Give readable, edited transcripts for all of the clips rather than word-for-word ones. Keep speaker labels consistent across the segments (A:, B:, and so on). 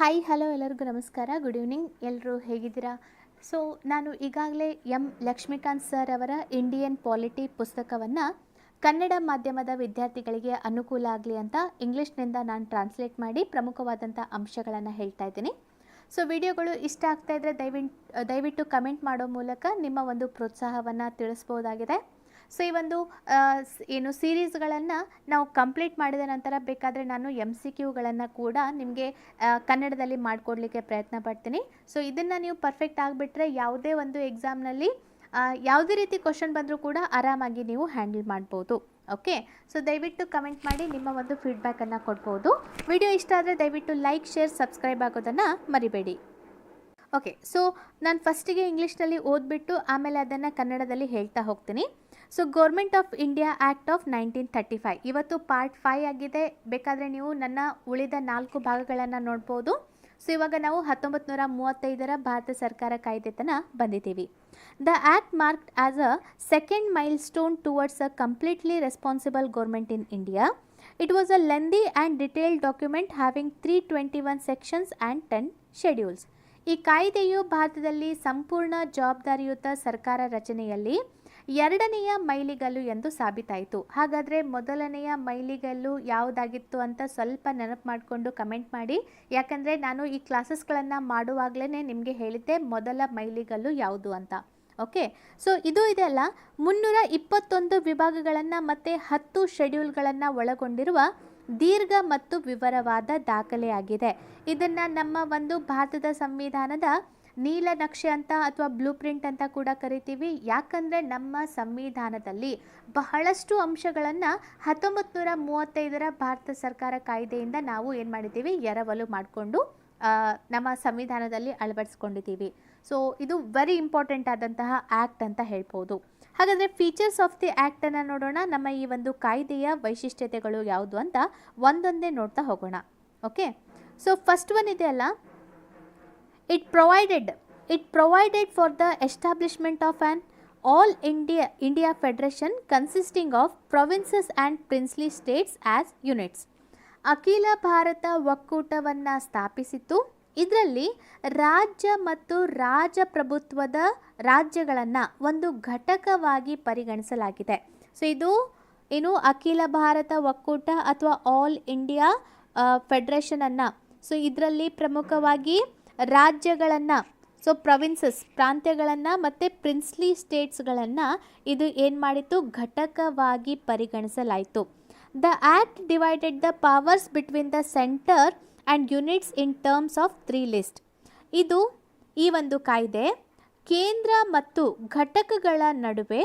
A: Hi hello ಎಲ್ಲರಿಗೂ ನಮಸ್ಕಾರ. Good evening. ಎಲ್ಲರೂ ಹೇಗಿದ್ದೀರಾ? ಸೊ ನಾನು ಈಗಾಗಲೇ ಲಕ್ಷ್ಮೀಕಾಂತ್ ಸರ್ ಅವರ ಇಂಡಿಯನ್ ಪಾಲಿಟಿ ಪುಸ್ತಕವನ್ನು ಕನ್ನಡ ಮಾಧ್ಯಮದ ವಿದ್ಯಾರ್ಥಿಗಳಿಗೆ ಅನುಕೂಲ ಆಗಲಿ ಅಂತ ಇಂಗ್ಲೀಷ್ನಿಂದ ನಾನು ಟ್ರಾನ್ಸ್ಲೇಟ್ ಮಾಡಿ ಪ್ರಮುಖವಾದಂಥ ಅಂಶಗಳನ್ನು ಹೇಳ್ತಾ ಇದ್ದೀನಿ. ಸೊ ವಿಡಿಯೋಗಳು ಇಷ್ಟ ಆಗ್ತಾ ಇದ್ದರೆ ದಯವಿಟ್ಟು ಕಮೆಂಟ್ ಮಾಡೋ ಮೂಲಕ ನಿಮ್ಮ ಒಂದು ಪ್ರೋತ್ಸಾಹವನ್ನು ತಿಳಿಸ್ಬೋದಾಗಿದೆ. ಸೊ ಈ ಒಂದು ಸೀರೀಸ್ಗಳನ್ನು ನಾವು ಕಂಪ್ಲೀಟ್ ಮಾಡಿದ ನಂತರ ಬೇಕಾದರೆ ನಾನು MCQಗಳನ್ನು ಕೂಡ ನಿಮಗೆ ಕನ್ನಡದಲ್ಲಿ ಮಾಡಿಕೊಡ್ಲಿಕ್ಕೆ ಪ್ರಯತ್ನ ಪಡ್ತೀನಿ. ಸೊ ಇದನ್ನು ನೀವು ಪರ್ಫೆಕ್ಟ್ ಆಗಿಬಿಟ್ರೆ ಯಾವುದೇ ಒಂದು ಎಕ್ಸಾಮ್ನಲ್ಲಿ ಯಾವುದೇ ರೀತಿ ಕ್ವಶನ್ ಬಂದರೂ ಕೂಡ ಆರಾಮಾಗಿ ನೀವು ಹ್ಯಾಂಡಲ್ ಮಾಡ್ಬೋದು. ಓಕೆ, ಸೊ ದಯವಿಟ್ಟು ಕಮೆಂಟ್ ಮಾಡಿ ನಿಮ್ಮ ಒಂದು ಫೀಡ್ಬ್ಯಾಕನ್ನು ಕೊಡ್ಬೋದು. ವಿಡಿಯೋ ಇಷ್ಟ ಆದರೆ ದಯವಿಟ್ಟು ಲೈಕ್, ಶೇರ್, ಸಬ್ಸ್ಕ್ರೈಬ್ ಆಗೋದನ್ನು ಮರಿಬೇಡಿ. ಓಕೆ, ಸೊ ನಾನು ಫಸ್ಟಿಗೆ ಇಂಗ್ಲೀಷ್ನಲ್ಲಿ ಓದ್ಬಿಟ್ಟು ಆಮೇಲೆ ಅದನ್ನು ಕನ್ನಡದಲ್ಲಿ ಹೇಳ್ತಾ ಹೋಗ್ತೀನಿ. So government of India act of 1935 ಇವತ್ತು ಪಾರ್ಟ್ 5 ಆಗಿದೆ. ಬೇಕಾದರೆ ನೀವು ನನ್ನ ಉಳಿದ 4 ಭಾಗಗಳನ್ನು ನೋಡ್ಬೋದು. ಸೊ ಇವಾಗ ನಾವು 1935ರ ಭಾರತ ಸರ್ಕಾರ ಕಾಯ್ದೆ ತನ ಬಂದಿದ್ದೀವಿ. The act marked as a second milestone towards a completely responsible government in India. It was a lengthy and detailed document having 321 sections and 10 schedules. ಈ ಕಾಯ್ದೆಯು ಭಾರತದಲ್ಲಿ ಸಂಪೂರ್ಣ ಜವಾಬ್ದಾರಿಯುತ ಸರ್ಕಾರ ರಚನೆಯಲ್ಲಿ ಎರಡನೆಯ ಮೈಲಿಗಲ್ಲು ಎಂದು ಸಾಬೀತಾಯಿತು. ಹಾಗಾದರೆ ಮೊದಲನೆಯ ಮೈಲಿಗಲ್ಲು ಯಾವುದಾಗಿತ್ತು ಅಂತ ಸ್ವಲ್ಪ ನೆನಪು ಮಾಡಿಕೊಂಡು ಕಮೆಂಟ್ ಮಾಡಿ. ಯಾಕಂದರೆ ನಾನು ಈ ಕ್ಲಾಸಸ್ಗಳನ್ನು ಮಾಡುವಾಗಲೇ ನಿಮಗೆ ಹೇಳಿದ್ದೆ ಮೊದಲ ಮೈಲಿಗಲ್ಲು ಯಾವುದು ಅಂತ. ಓಕೆ, ಸೊ ಇದು ಇದೆಲ್ಲ 321 ವಿಭಾಗಗಳನ್ನು ಮತ್ತು 10 ಶೆಡ್ಯೂಲ್ಗಳನ್ನು ಒಳಗೊಂಡಿರುವ ದೀರ್ಘ ಮತ್ತು ವಿವರವಾದ ದಾಖಲೆಯಾಗಿದೆ. ಇದನ್ನು ನಮ್ಮ ಒಂದು ಭಾರತದ ಸಂವಿಧಾನದ ನೀಲನಕ್ಷೆ ಅಂತ ಅಥವಾ ಬ್ಲೂ ಪ್ರಿಂಟ್ ಅಂತ ಕೂಡ ಕರಿತೀವಿ. ಯಾಕಂದರೆ ನಮ್ಮ ಸಂವಿಧಾನದಲ್ಲಿ ಬಹಳಷ್ಟು ಅಂಶಗಳನ್ನು 1935ರ ಭಾರತ ಸರ್ಕಾರ ಕಾಯ್ದೆಯಿಂದ ನಾವು ಏನು ಮಾಡಿದ್ದೀವಿ, ಎರವಲು ಮಾಡಿಕೊಂಡು ನಮ್ಮ ಸಂವಿಧಾನದಲ್ಲಿ ಅಳವಡಿಸ್ಕೊಂಡಿದ್ದೀವಿ. ಸೊ ಇದು ವೆರಿ ಇಂಪಾರ್ಟೆಂಟ್ ಆದಂತಹ ಆ್ಯಕ್ಟ್ ಅಂತ ಹೇಳ್ಬೋದು. ಹಾಗಾದರೆ ಫೀಚರ್ಸ್ ಆಫ್ ದಿ ಆ್ಯಕ್ಟನ್ನು ನೋಡೋಣ. ನಮ್ಮ ಈ ಒಂದು ಕಾಯ್ದೆಯ ವೈಶಿಷ್ಟ್ಯತೆಗಳು ಯಾವುದು ಅಂತ ಒಂದೊಂದೇ ನೋಡ್ತಾ ಹೋಗೋಣ. ಓಕೆ, ಸೊ ಫಸ್ಟ್ ಒನ್ ಇದೆಯಲ್ಲ, It provided for the establishment of an all India Federation consisting of provinces and princely states as units. ಅಖಿಲ ಭಾರತ ಒಕ್ಕೂಟವನ್ನು ಸ್ಥಾಪಿಸಿತು. ಇದರಲ್ಲಿ ರಾಜ್ಯ ಮತ್ತು ರಾಜಪ್ರಭುತ್ವದ ರಾಜ್ಯಗಳನ್ನು ಒಂದು ಘಟಕವಾಗಿ ಪರಿಗಣಿಸಲಾಗಿದೆ. ಸೊ ಇದು ಏನು ಅಖಿಲ ಭಾರತ ಒಕ್ಕೂಟ ಅಥವಾ ಆಲ್ ಇಂಡಿಯಾ ಫೆಡರೇಷನನ್ನು, ಸೊ ಇದರಲ್ಲಿ ಪ್ರಮುಖವಾಗಿ ರಾಜ್ಯಗಳನ್ನು, ಸೊ ಪ್ರೊವಿನ್ಸಸ್ ಪ್ರಾಂತ್ಯಗಳನ್ನು ಮತ್ತು ಪ್ರಿನ್ಸ್ಲಿ ಸ್ಟೇಟ್ಸ್ಗಳನ್ನು ಇದು ಏನು ಮಾಡಿತ್ತು, ಘಟಕವಾಗಿ ಪರಿಗಣಿಸಲಾಯಿತು. The act divided the powers between the centre and units in terms of 3 list. ಇದು ಈ ಒಂದು ಕಾಯ್ದೆ ಕೇಂದ್ರ ಮತ್ತು ಘಟಕಗಳ ನಡುವೆ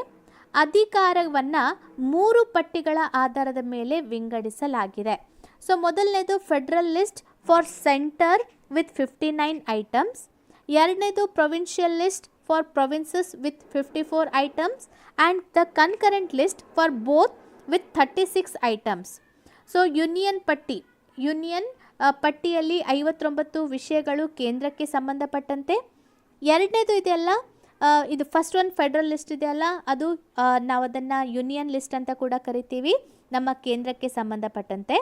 A: ಅಧಿಕಾರವನ್ನು 3 ಪಟ್ಟಿಗಳ ಆಧಾರದ ಮೇಲೆ ವಿಂಗಡಿಸಲಾಗಿದೆ. ಸೊ ಮೊದಲನೇದು federal list for centre with 59 items, ಎರಡನೇದು provincial list for provinces with 54 items and the concurrent list for both with 36 items. So union ಪಟ್ಟಿಯಲ್ಲಿ 59 ವಿಷಯಗಳು ಕೇಂದ್ರಕ್ಕೆ ಸಂಬಂಧಪಟ್ಟಂತೆ. ಎರಡನೇದು ಇದೆಯಲ್ಲ, ಇದು ಫಸ್ಟ್ ಒನ್ ಫೆಡರಲ್ ಲಿಸ್ಟ್ ಇದೆಯಲ್ಲ, ಅದು ನಾವು ಅದನ್ನು ಯೂನಿಯನ್ ಲಿಸ್ಟ್ ಅಂತ ಕೂಡ ಕರಿತೀವಿ, ನಮ್ಮ ಕೇಂದ್ರಕ್ಕೆ ಸಂಬಂಧಪಟ್ಟಂತೆ.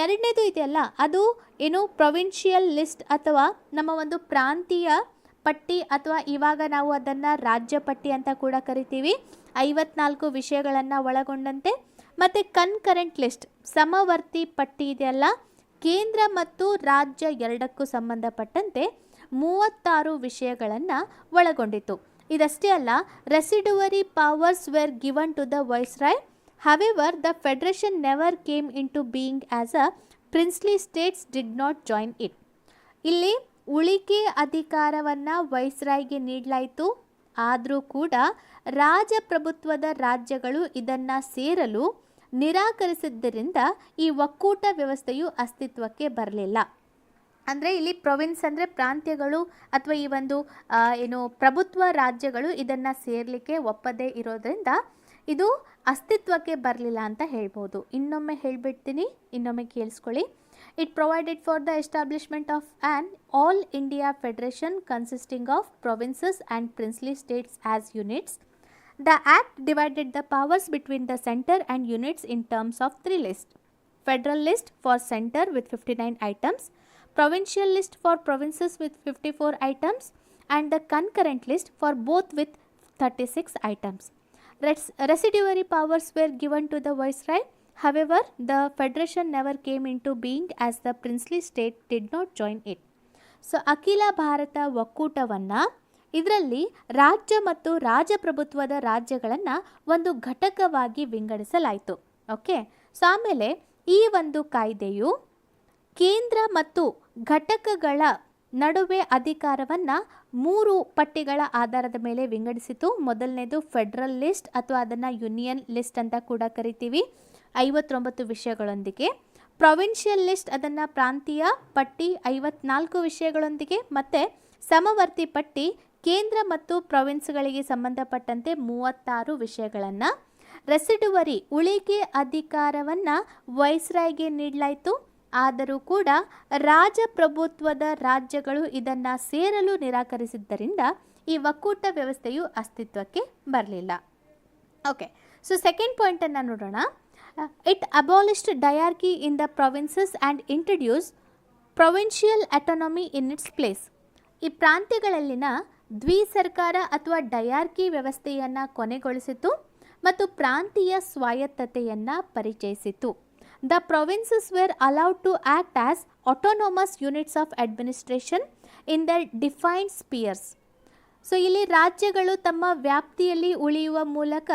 A: ಎರಡನೇದು ಇದೆಯಲ್ಲ, ಅದು ಏನು ಪ್ರೊವಿನ್ಷಿಯಲ್ ಲಿಸ್ಟ್ ಅಥವಾ ನಮ್ಮ ಒಂದು ಪ್ರಾಂತೀಯ ಪಟ್ಟಿ ಅಥವಾ ಇವಾಗ ನಾವು ಅದನ್ನು ರಾಜ್ಯ ಪಟ್ಟಿ ಅಂತ ಕೂಡ ಕರಿತೀವಿ, 54 ವಿಷಯಗಳನ್ನು ಒಳಗೊಂಡಂತೆ. ಮತ್ತು ಕನ್ಕರೆಂಟ್ ಲಿಸ್ಟ್ ಸಮವರ್ತಿ ಪಟ್ಟಿ ಇದೆಯಲ್ಲ, ಕೇಂದ್ರ ಮತ್ತು ರಾಜ್ಯ ಎರಡಕ್ಕೂ ಸಂಬಂಧಪಟ್ಟಂತೆ 36 ವಿಷಯಗಳನ್ನು ಒಳಗೊಂಡಿತ್ತು. ಇದಷ್ಟೇ ಅಲ್ಲ, residuary powers were given to the viceroy. However, the federation never came into being as a princely states did not join it. ಇಲ್ಲಿ ಉಳಿಕೆ ಅಧಿಕಾರವನ್ನು ವೈಸ್ರಾಯ್ಗೆ ನೀಡಲಾಯಿತು. ಆದರೂ ಕೂಡ ರಾಜಪ್ರಭುತ್ವದ ರಾಜ್ಯಗಳು ಇದನ್ನು ಸೇರಲು ನಿರಾಕರಿಸಿದ್ದರಿಂದ ಈ ಒಕ್ಕೂಟ ವ್ಯವಸ್ಥೆಯು ಅಸ್ತಿತ್ವಕ್ಕೆ ಬರಲಿಲ್ಲ. ಅಂದರೆ ಇಲ್ಲಿ ಪ್ರೊವಿನ್ಸ್ ಅಂದರೆ ಪ್ರಾಂತ್ಯಗಳು ಅಥವಾ ಈ ಒಂದು ಪ್ರಭುತ್ವ ರಾಜ್ಯಗಳು ಇದನ್ನು ಸೇರಲಿಕ್ಕೆ ಒಪ್ಪದೇ ಇರೋದ್ರಿಂದ ಇದು ಅಸ್ತಿತ್ವಕ್ಕೆ ಬರಲಿಲ್ಲ ಅಂತ ಹೇಳ್ಬೋದು. ಇನ್ನೊಮ್ಮೆ ಹೇಳಿಬಿಡ್ತೀನಿ, ಇನ್ನೊಮ್ಮೆ ಕೇಳಿಸ್ಕೊಳ್ಳಿ. It provided for the establishment of an all India federation consisting of provinces and princely States as units. The act divided the powers between the centre and units in terms of 3 list. Federal list for centre with 59 items, provincial list for provinces with 54 items and the concurrent list for both with 36 items. Residuary powers were given to the viceroy. However, the federation never came into being as the princely state did not join it. So ಅಖಿಲ ಭಾರತ ಒಕ್ಕೂಟವನ್ನು ಇದರಲ್ಲಿ ರಾಜ್ಯ ಮತ್ತು ರಾಜಪ್ರಭುತ್ವದ ರಾಜ್ಯಗಳನ್ನು ಒಂದು ಘಟಕವಾಗಿ ವಿಂಗಡಿಸಲಾಯಿತು. Okay, so ಆಮೇಲೆ ಈ ಒಂದು ಕಾಯ್ದೆಯು ಕೇಂದ್ರ ಮತ್ತು ಘಟಕಗಳ ನಡುವೆ ಅಧಿಕಾರವನ್ನು 3 ಪಟ್ಟಿಗಳ ಆಧಾರದ ಮೇಲೆ ವಿಂಗಡಿಸಿತು. ಮೊದಲನೇದು ಫೆಡರಲ್ ಲಿಸ್ಟ್ ಅಥವಾ ಅದನ್ನು ಯೂನಿಯನ್ ಲಿಸ್ಟ್ ಅಂತ ಕೂಡ ಕರಿತೀವಿ, 59 ವಿಷಯಗಳೊಂದಿಗೆ. ಪ್ರೊವಿನ್ಷಿಯಲ್ ಲಿಸ್ಟ್ ಅದನ್ನು ಪ್ರಾಂತೀಯ ಪಟ್ಟಿ 54 ವಿಷಯಗಳೊಂದಿಗೆ, ಮತ್ತು ಸಮವರ್ತಿ ಪಟ್ಟಿ ಕೇಂದ್ರ ಮತ್ತು ಪ್ರೊವಿನ್ಸ್ಗಳಿಗೆ ಸಂಬಂಧಪಟ್ಟಂತೆ 36 ವಿಷಯಗಳನ್ನು. ರೆಸಿಡುವರಿ ಉಳಿಕೆ ಅಧಿಕಾರವನ್ನು ವೈಸ್ರಾಯ್ಗೆ ನೀಡಲಾಯಿತು. ಆದರೂ ಕೂಡ ರಾಜಪ್ರಭುತ್ವದ ರಾಜ್ಯಗಳು ಇದನ್ನು ಸೇರಲು ನಿರಾಕರಿಸಿದ್ದರಿಂದ ಈ ಒಕ್ಕೂಟ ವ್ಯವಸ್ಥೆಯು ಅಸ್ತಿತ್ವಕ್ಕೆ ಬರಲಿಲ್ಲ. ಓಕೆ, ಸೊ ಸೆಕೆಂಡ್ ಪಾಯಿಂಟನ್ನು ನೋಡೋಣ. It abolished dyarchy in the provinces and introduce provincial autonomy in its place. ಈ ಪ್ರಾಂತ್ಯಗಳಲ್ಲಿನ ದ್ವಿಸರ್ಕಾರ ಅಥವಾ ಡಯಾರ್ಕಿ ವ್ಯವಸ್ಥೆಯನ್ನು ಕೊನೆಗೊಳಿಸಿತು ಮತ್ತು ಪ್ರಾಂತೀಯ ಸ್ವಾಯತ್ತತೆಯನ್ನು ಪರಿಚಯಿಸಿತು. The provinces were allowed to act as autonomous units of administration in their defined spheres. So ಇಲ್ಲಿ ರಾಜ್ಯಗಳು ತಮ್ಮ ವ್ಯಾಪ್ತಿಯಲ್ಲಿ ಉಳಿಯುವ ಮೂಲಕ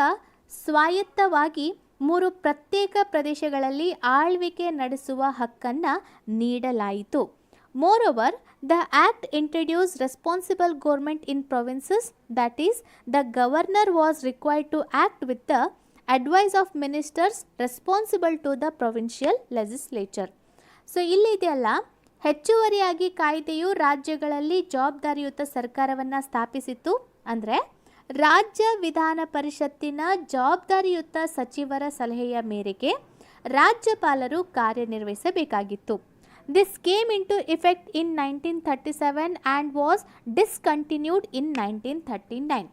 A: ಸ್ವಾಯತ್ತವಾಗಿ 3 ಪ್ರತ್ಯೇಕ ಪ್ರದೇಶಗಳಲ್ಲಿ ಆಳ್ವಿಕೆ ನಡೆಸುವ ಹಕ್ಕನ್ನು ನೀಡಲಾಯಿತು. Moreover, the act introduced responsible government in provinces, that is, the governor was required to act with the advice of ministers responsible to the provincial legislature. So ಇಲ್ಲಿದೆಯಲ್ಲ, ಹೆಚ್ಚುವರಿಯಾಗಿ ಕಾಯ್ದೆಯು ರಾಜ್ಯಗಳಲ್ಲಿ ಜವಾಬ್ದಾರಿಯುತ ಸರ್ಕಾರವನ್ನು ಸ್ಥಾಪಿಸಿತು. ಅಂದರೆ ರಾಜ್ಯ ವಿಧಾನ ಪರಿಷತ್ತಿನ ಜವಾಬ್ದಾರಿಯುತ ಸಚಿವರ ಸಲಹೆಯ ಮೇರೆಗೆ ರಾಜ್ಯಪಾಲರು ಕಾರ್ಯನಿರ್ವಹಿಸಬೇಕಾಗಿತ್ತು. This came into effect in 1937 and was discontinued in 1939.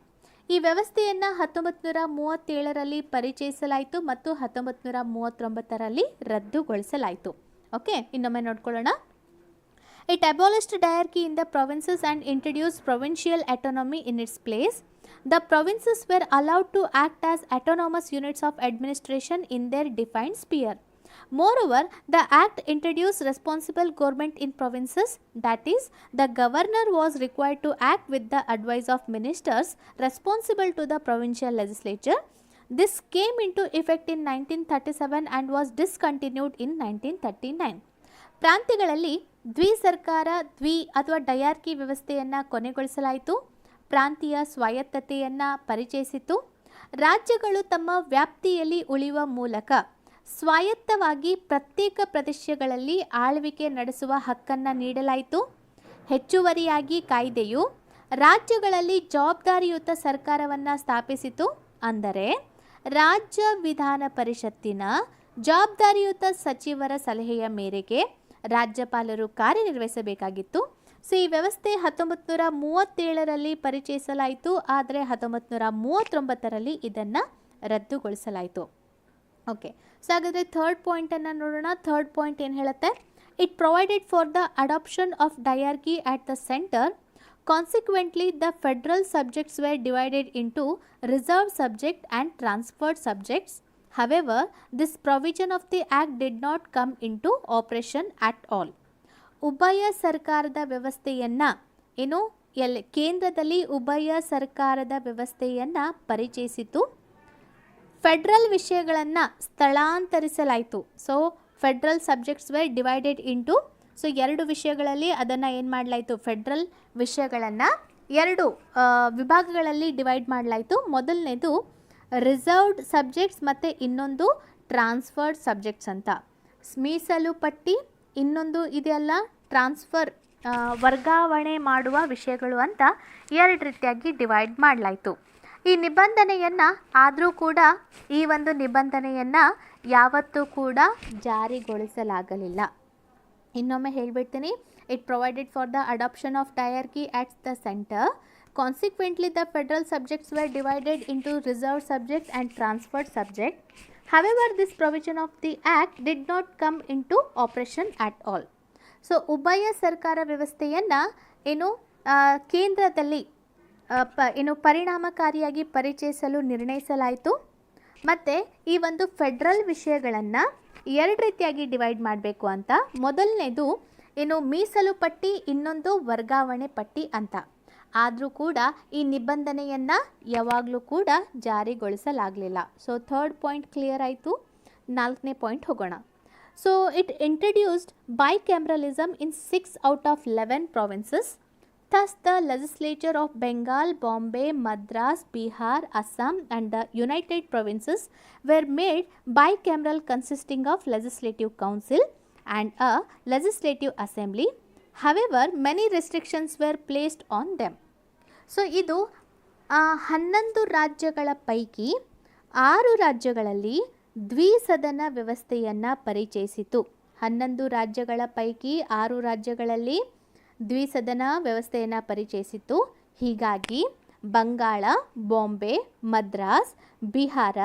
A: ಈ ವ್ಯವಸ್ಥೆಯನ್ನು 1937ರಲ್ಲಿ ಪರಿಚಯಿಸಲಾಯಿತು ಮತ್ತು 1939ರಲ್ಲಿ ರದ್ದುಗೊಳಿಸಲಾಯಿತು. ಓಕೆ, ಇನ್ನೊಮ್ಮೆ ನೋಡ್ಕೊಳ್ಳೋಣ. It abolished dyarchy in the provinces and introduce provincial autonomy in its place. The provinces were allowed to act as autonomous units of administration in their defined sphere. Moreover, the act introduced responsible government in provinces, that is, the governor was required to act with the advice of ministers responsible to the provincial legislature. This came into effect in 1937 and was discontinued in 1939. ಪ್ರಾಂತ್ಯಗಳಲ್ಲಿ ದ್ವಿಸರ್ಕಾರ ಅಥವಾ diarchy ವ್ಯವಸ್ಥೆಯನ್ನು ಕೊನೆಗೊಳಿಸಲಾಯಿತು. ಪ್ರಾಂತೀಯ ಸ್ವಾಯತ್ತತೆಯನ್ನು ಪರಿಚಯಿಸಿತು. ರಾಜ್ಯಗಳು ತಮ್ಮ ವ್ಯಾಪ್ತಿಯಲ್ಲಿ ಉಳಿಯುವ ಮೂಲಕ ಸ್ವಾಯತ್ತವಾಗಿ ಪ್ರತ್ಯೇಕ ಪ್ರದೇಶಗಳಲ್ಲಿ ಆಳ್ವಿಕೆ ನಡೆಸುವ ಹಕ್ಕನ್ನು ನೀಡಲಾಯಿತು. ಹೆಚ್ಚುವರಿಯಾಗಿ ಕಾಯ್ದೆಯು ರಾಜ್ಯಗಳಲ್ಲಿ ಜವಾಬ್ದಾರಿಯುತ ಸರ್ಕಾರವನ್ನು ಸ್ಥಾಪಿಸಿತು. ಅಂದರೆ ರಾಜ್ಯ ವಿಧಾನ ಪರಿಷತ್ತಿನ ಜವಾಬ್ದಾರಿಯುತ ಸಚಿವರ ಸಲಹೆಯ ಮೇರೆಗೆ ರಾಜ್ಯಪಾಲರು ಕಾರ್ಯನಿರ್ವಹಿಸಬೇಕಾಗಿತ್ತು. ಸೊ ಈ ವ್ಯವಸ್ಥೆ 1937ರಲ್ಲಿ ಪರಿಚಯಿಸಲಾಯಿತು, ಆದರೆ 1939ರಲ್ಲಿ ಇದನ್ನು ರದ್ದುಗೊಳಿಸಲಾಯಿತು. ಓಕೆ, ಸೊ ಹಾಗಾದರೆ ಥರ್ಡ್ ಪಾಯಿಂಟನ್ನು ನೋಡೋಣ. ಥರ್ಡ್ ಪಾಯಿಂಟ್ ಏನು ಹೇಳುತ್ತೆ? It provided for the adoption of dyarchy at the centre. Consequently the federal subjects were divided into reserve subject and transferred subjects. However, this provision of the act did not come into operation at all. ಉಭಯ ಸರ್ಕಾರದ ವ್ಯವಸ್ಥೆಯನ್ನು ಕೇಂದ್ರದಲ್ಲಿ ಉಭಯ ಸರ್ಕಾರದ ವ್ಯವಸ್ಥೆಯನ್ನು ಪರಿಚಯಿಸಿತು. Federal ವಿಷಯಗಳನ್ನು ಸ್ಥಳಾಂತರಿಸಲಾಯಿತು. So federal subjects were divided into, so 2 ವಿಷಯಗಳಲ್ಲಿ ಅದನ್ನು ಏನು ಮಾಡಲಾಯಿತು? ಫೆಡರಲ್ ವಿಷಯಗಳನ್ನು 2 ವಿಭಾಗಗಳಲ್ಲಿ ಡಿವೈಡ್ ಮಾಡಲಾಯಿತು. ಮೊದಲನೇದು ರಿಸರ್ವ್ಡ್ ಸಬ್ಜೆಕ್ಟ್ಸ್ ಮತ್ತು ಇನ್ನೊಂದು ಟ್ರಾನ್ಸ್ಫರ್ಡ್ ಸಬ್ಜೆಕ್ಟ್ಸ್ ಅಂತ. ಮೀಸಲು ಪಟ್ಟಿ, ಇನ್ನೊಂದು ಇದೆಯಲ್ಲ ಟ್ರಾನ್ಸ್ಫರ್, ವರ್ಗಾವಣೆ ಮಾಡುವ ವಿಷಯಗಳು ಅಂತ 2 ರೀತಿಯಾಗಿ ಡಿವೈಡ್ ಮಾಡಲಾಯಿತು. ಈ ನಿಬಂಧನೆಯನ್ನು ಆದರೂ ಕೂಡ ಈ ಒಂದು ನಿಬಂಧನೆಯನ್ನು ಯಾವತ್ತೂ ಕೂಡ ಜಾರಿಗೊಳಿಸಲಾಗಲಿಲ್ಲ. ಇನ್ನೊಮ್ಮೆ ಹೇಳಿಬಿಡ್ತೀನಿ. It provided for the adoption of dyarchy at the centre. Consequently, the federal subjects were divided into reserved subject and transferred subject. However, this provision of the act did not come into operation at all. So ಉಭಯ ಸರ್ಕಾರ ವ್ಯವಸ್ಥೆಯನ್ನು ಏನು ಕೇಂದ್ರದಲ್ಲಿ ಪರಿಣಾಮಕಾರಿಯಾಗಿ ಪರಿಚಯಿಸಲು ನಿರ್ಣಯಿಸಲಾಯಿತು. ಮತ್ತು ಈ ಒಂದು ಫೆಡ್ರಲ್ ವಿಷಯಗಳನ್ನು ಎರಡು ರೀತಿಯಾಗಿ ಡಿವೈಡ್ ಮಾಡಬೇಕು ಅಂತ. ಮೊದಲನೇದು ಮೀಸಲು ಪಟ್ಟಿ, ಇನ್ನೊಂದು ವರ್ಗಾವಣೆ ಪಟ್ಟಿ ಅಂತ. ಆದರೂ ಕೂಡ ಈ ನಿಬಂಧನೆಯನ್ನು ಯಾವಾಗಲೂ ಕೂಡ ಜಾರಿಗೊಳಿಸಲಾಗಲಿಲ್ಲ. ಸೊ ಥರ್ಡ್ ಪಾಯಿಂಟ್ ಕ್ಲಿಯರ್ ಆಯಿತು. 4ನೇ ಪಾಯಿಂಟ್ ಹೋಗೋಣ. So it introduced bicameralism in 6 out of 11 provinces. Thus, the legislature of Bengal, Bombay, Madras, Bihar, Assam and the United Provinces were made bicameral, consisting of legislative council and a legislative assembly. However, many restrictions were placed on them. So ಇದು 11 ರಾಜ್ಯಗಳ ಪೈಕಿ 6 ರಾಜ್ಯಗಳಲ್ಲಿ ದ್ವಿಸದನ ವ್ಯವಸ್ಥೆಯನ್ನು ಪರಿಚಯಿಸಿತು. 11 ರಾಜ್ಯಗಳ ಪೈಕಿ 6 ರಾಜ್ಯಗಳಲ್ಲಿ ದ್ವಿಸದನ ವ್ಯವಸ್ಥೆಯನ್ನು ಪರಿಚಯಿಸಿತು. ಹೀಗಾಗಿ ಬಂಗಾಳ, ಬಾಂಬೆ, ಮದ್ರಾಸ್, ಬಿಹಾರ,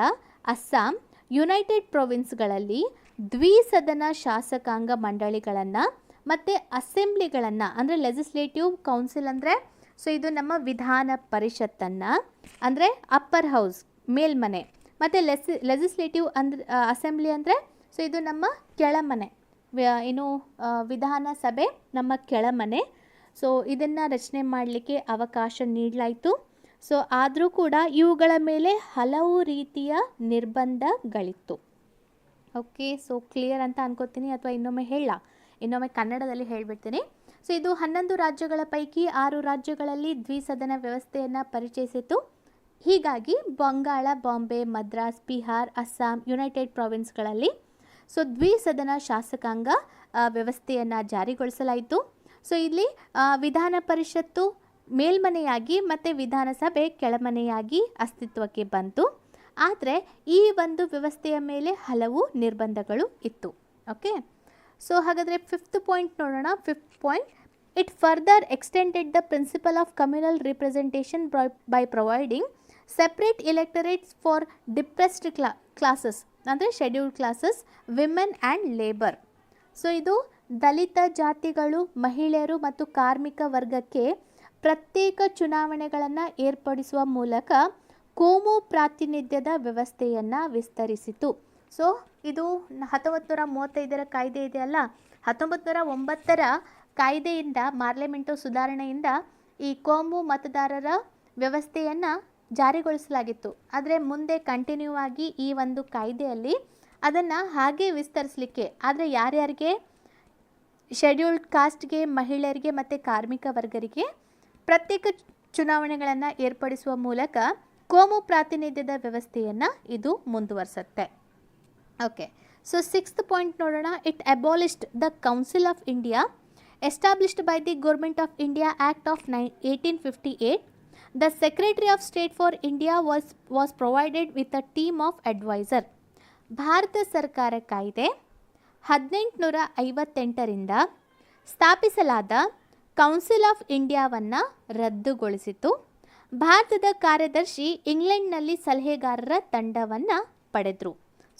A: ಅಸ್ಸಾಂ, ಯುನೈಟೆಡ್ ಪ್ರೊವಿನ್ಸ್ಗಳಲ್ಲಿ ದ್ವಿಸದನ ಶಾಸಕಾಂಗ ಮಂಡಳಿಗಳನ್ನು ಮತ್ತು ಅಸೆಂಬ್ಲಿಗಳನ್ನು, ಅಂದರೆ ಲೆಜಿಸ್ಲೇಟಿವ್ ಕೌನ್ಸಿಲ್ ಅಂದರೆ ಸೊ ಇದು ನಮ್ಮ ವಿಧಾನ ಪರಿಷತ್ತನ್ನು, ಅಂದರೆ ಅಪ್ಪರ್ ಹೌಸ್ ಮೇಲ್ಮನೆ, ಮತ್ತು ಲೆಜಿಸ್ಲೇಟಿವ್ ಅಂದ್ರೆ ಅಸೆಂಬ್ಲಿ ಅಂದರೆ ಸೊ ಇದು ನಮ್ಮ ಕೆಳಮನೆ, ವಿಧಾನಸಭೆ ನಮ್ಮ ಕೆಳಮನೆ. ಸೊ ಇದನ್ನು ರಚನೆ ಮಾಡಲಿಕ್ಕೆ ಅವಕಾಶ ನೀಡಲಾಯಿತು. ಸೊ ಆದರೂ ಕೂಡ ಇವುಗಳ ಮೇಲೆ ಹಲವು ರೀತಿಯ ನಿರ್ಬಂಧಗಳಿತ್ತು. ಓಕೆ, ಸೊ ಕ್ಲಿಯರ್ ಅಂತ ಅನ್ಕೋತೀನಿ, ಅಥವಾ ಇನ್ನೊಮ್ಮೆ ಕನ್ನಡದಲ್ಲಿ ಹೇಳಿಬಿಡ್ತೀನಿ. ಸೊ ಇದು 11 ರಾಜ್ಯಗಳ ಪೈಕಿ 6 ರಾಜ್ಯಗಳಲ್ಲಿ ದ್ವಿಸದನ ವ್ಯವಸ್ಥೆಯನ್ನು ಪರಿಚಯಿಸಿತು. ಹೀಗಾಗಿ ಬಂಗಾಳ, ಬಾಂಬೆ, ಮದ್ರಾಸ್, ಬಿಹಾರ್, ಅಸ್ಸಾಂ, ಯುನೈಟೆಡ್ ಪ್ರಾವಿನ್ಸ್ಗಳಲ್ಲಿ ಸೊ ದ್ವಿಸದನ ಶಾಸಕಾಂಗ ವ್ಯವಸ್ಥೆಯನ್ನು ಜಾರಿಗೊಳಿಸಲಾಯಿತು. ಸೊ ಇಲ್ಲಿ ವಿಧಾನ ಪರಿಷತ್ತು ಮೇಲ್ಮನೆಯಾಗಿ ಮತ್ತು ವಿಧಾನಸಭೆ ಕೆಳಮನೆಯಾಗಿ ಅಸ್ತಿತ್ವಕ್ಕೆ ಬಂತು. ಆದರೆ ಈ ಒಂದು ವ್ಯವಸ್ಥೆಯ ಮೇಲೆ ಹಲವು ನಿರ್ಬಂಧಗಳು ಇತ್ತು. ಓಕೆ, ಸೊ ಹಾಗಾದರೆ 5th ಪಾಯಿಂಟ್ ನೋಡೋಣ. 5th point, it further extended the principle of communal representation by providing separate electorates for depressed classes, ಅಂದರೆ scheduled classes, women and labour. So ಇದು ದಲಿತ ಜಾತಿಗಳು, ಮಹಿಳೆಯರು ಮತ್ತು ಕಾರ್ಮಿಕ ವರ್ಗಕ್ಕೆ ಪ್ರತ್ಯೇಕ ಚುನಾವಣೆಗಳನ್ನು ಏರ್ಪಡಿಸುವ ಮೂಲಕ ಕೋಮು ಪ್ರಾತಿನಿಧ್ಯದ ವ್ಯವಸ್ಥೆಯನ್ನು ವಿಸ್ತರಿಸಿತು. ಸೊ ಇದು 1935ರ ಕಾಯ್ದೆ ಇದೆಯಲ್ಲ, 1909ರ ಕಾಯ್ದೆಯಿಂದ, ಪಾರ್ಲಿಮೆಂಟು ಸುಧಾರಣೆಯಿಂದ ಈ ಕೋಮು ಮತದಾರರ ವ್ಯವಸ್ಥೆಯನ್ನು ಜಾರಿಗೊಳಿಸಲಾಗಿತ್ತು. ಆದರೆ ಮುಂದೆ ಕಂಟಿನ್ಯೂ ಆಗಿ ಈ ಒಂದು ಕಾಯ್ದೆಯಲ್ಲಿ ಅದನ್ನು ಹಾಗೆ ವಿಸ್ತರಿಸಲಿಕ್ಕೆ, ಆದರೆ ಯಾರ್ಯಾರಿಗೆ, ಶೆಡ್ಯೂಲ್ಡ್ ಕಾಸ್ಟ್ಗೆ, ಮಹಿಳೆಯರಿಗೆ ಮತ್ತು ಕಾರ್ಮಿಕ ವರ್ಗರಿಗೆ ಪ್ರತ್ಯೇಕ ಚುನಾವಣೆಗಳನ್ನು ಏರ್ಪಡಿಸುವ ಮೂಲಕ ಕೋಮು ಪ್ರಾತಿನಿಧ್ಯದ ವ್ಯವಸ್ಥೆಯನ್ನು ಇದು ಮುಂದುವರಿಸುತ್ತೆ. ಓಕೆ, ಸೊ 6th ಪಾಯಿಂಟ್ ನೋಡೋಣ. It abolished the council of India established by the government of India act of 1858. The Secretary of State for India was provided with a team of advisor. Bharat ಸರ್ಕಾರ ಕಾಯ್ದೆ 1858ರಿಂದ ಸ್ಥಾಪಿಸಲಾದ council of ಇಂಡಿಯಾವನ್ನು ರದ್ದುಗೊಳಿಸಿತು. ಭಾರತದ ಕಾರ್ಯದರ್ಶಿ ಇಂಗ್ಲೆಂಡ್ನಲ್ಲಿ ಸಲಹೆಗಾರರ ತಂಡವನ್ನು ಪಡೆದರು.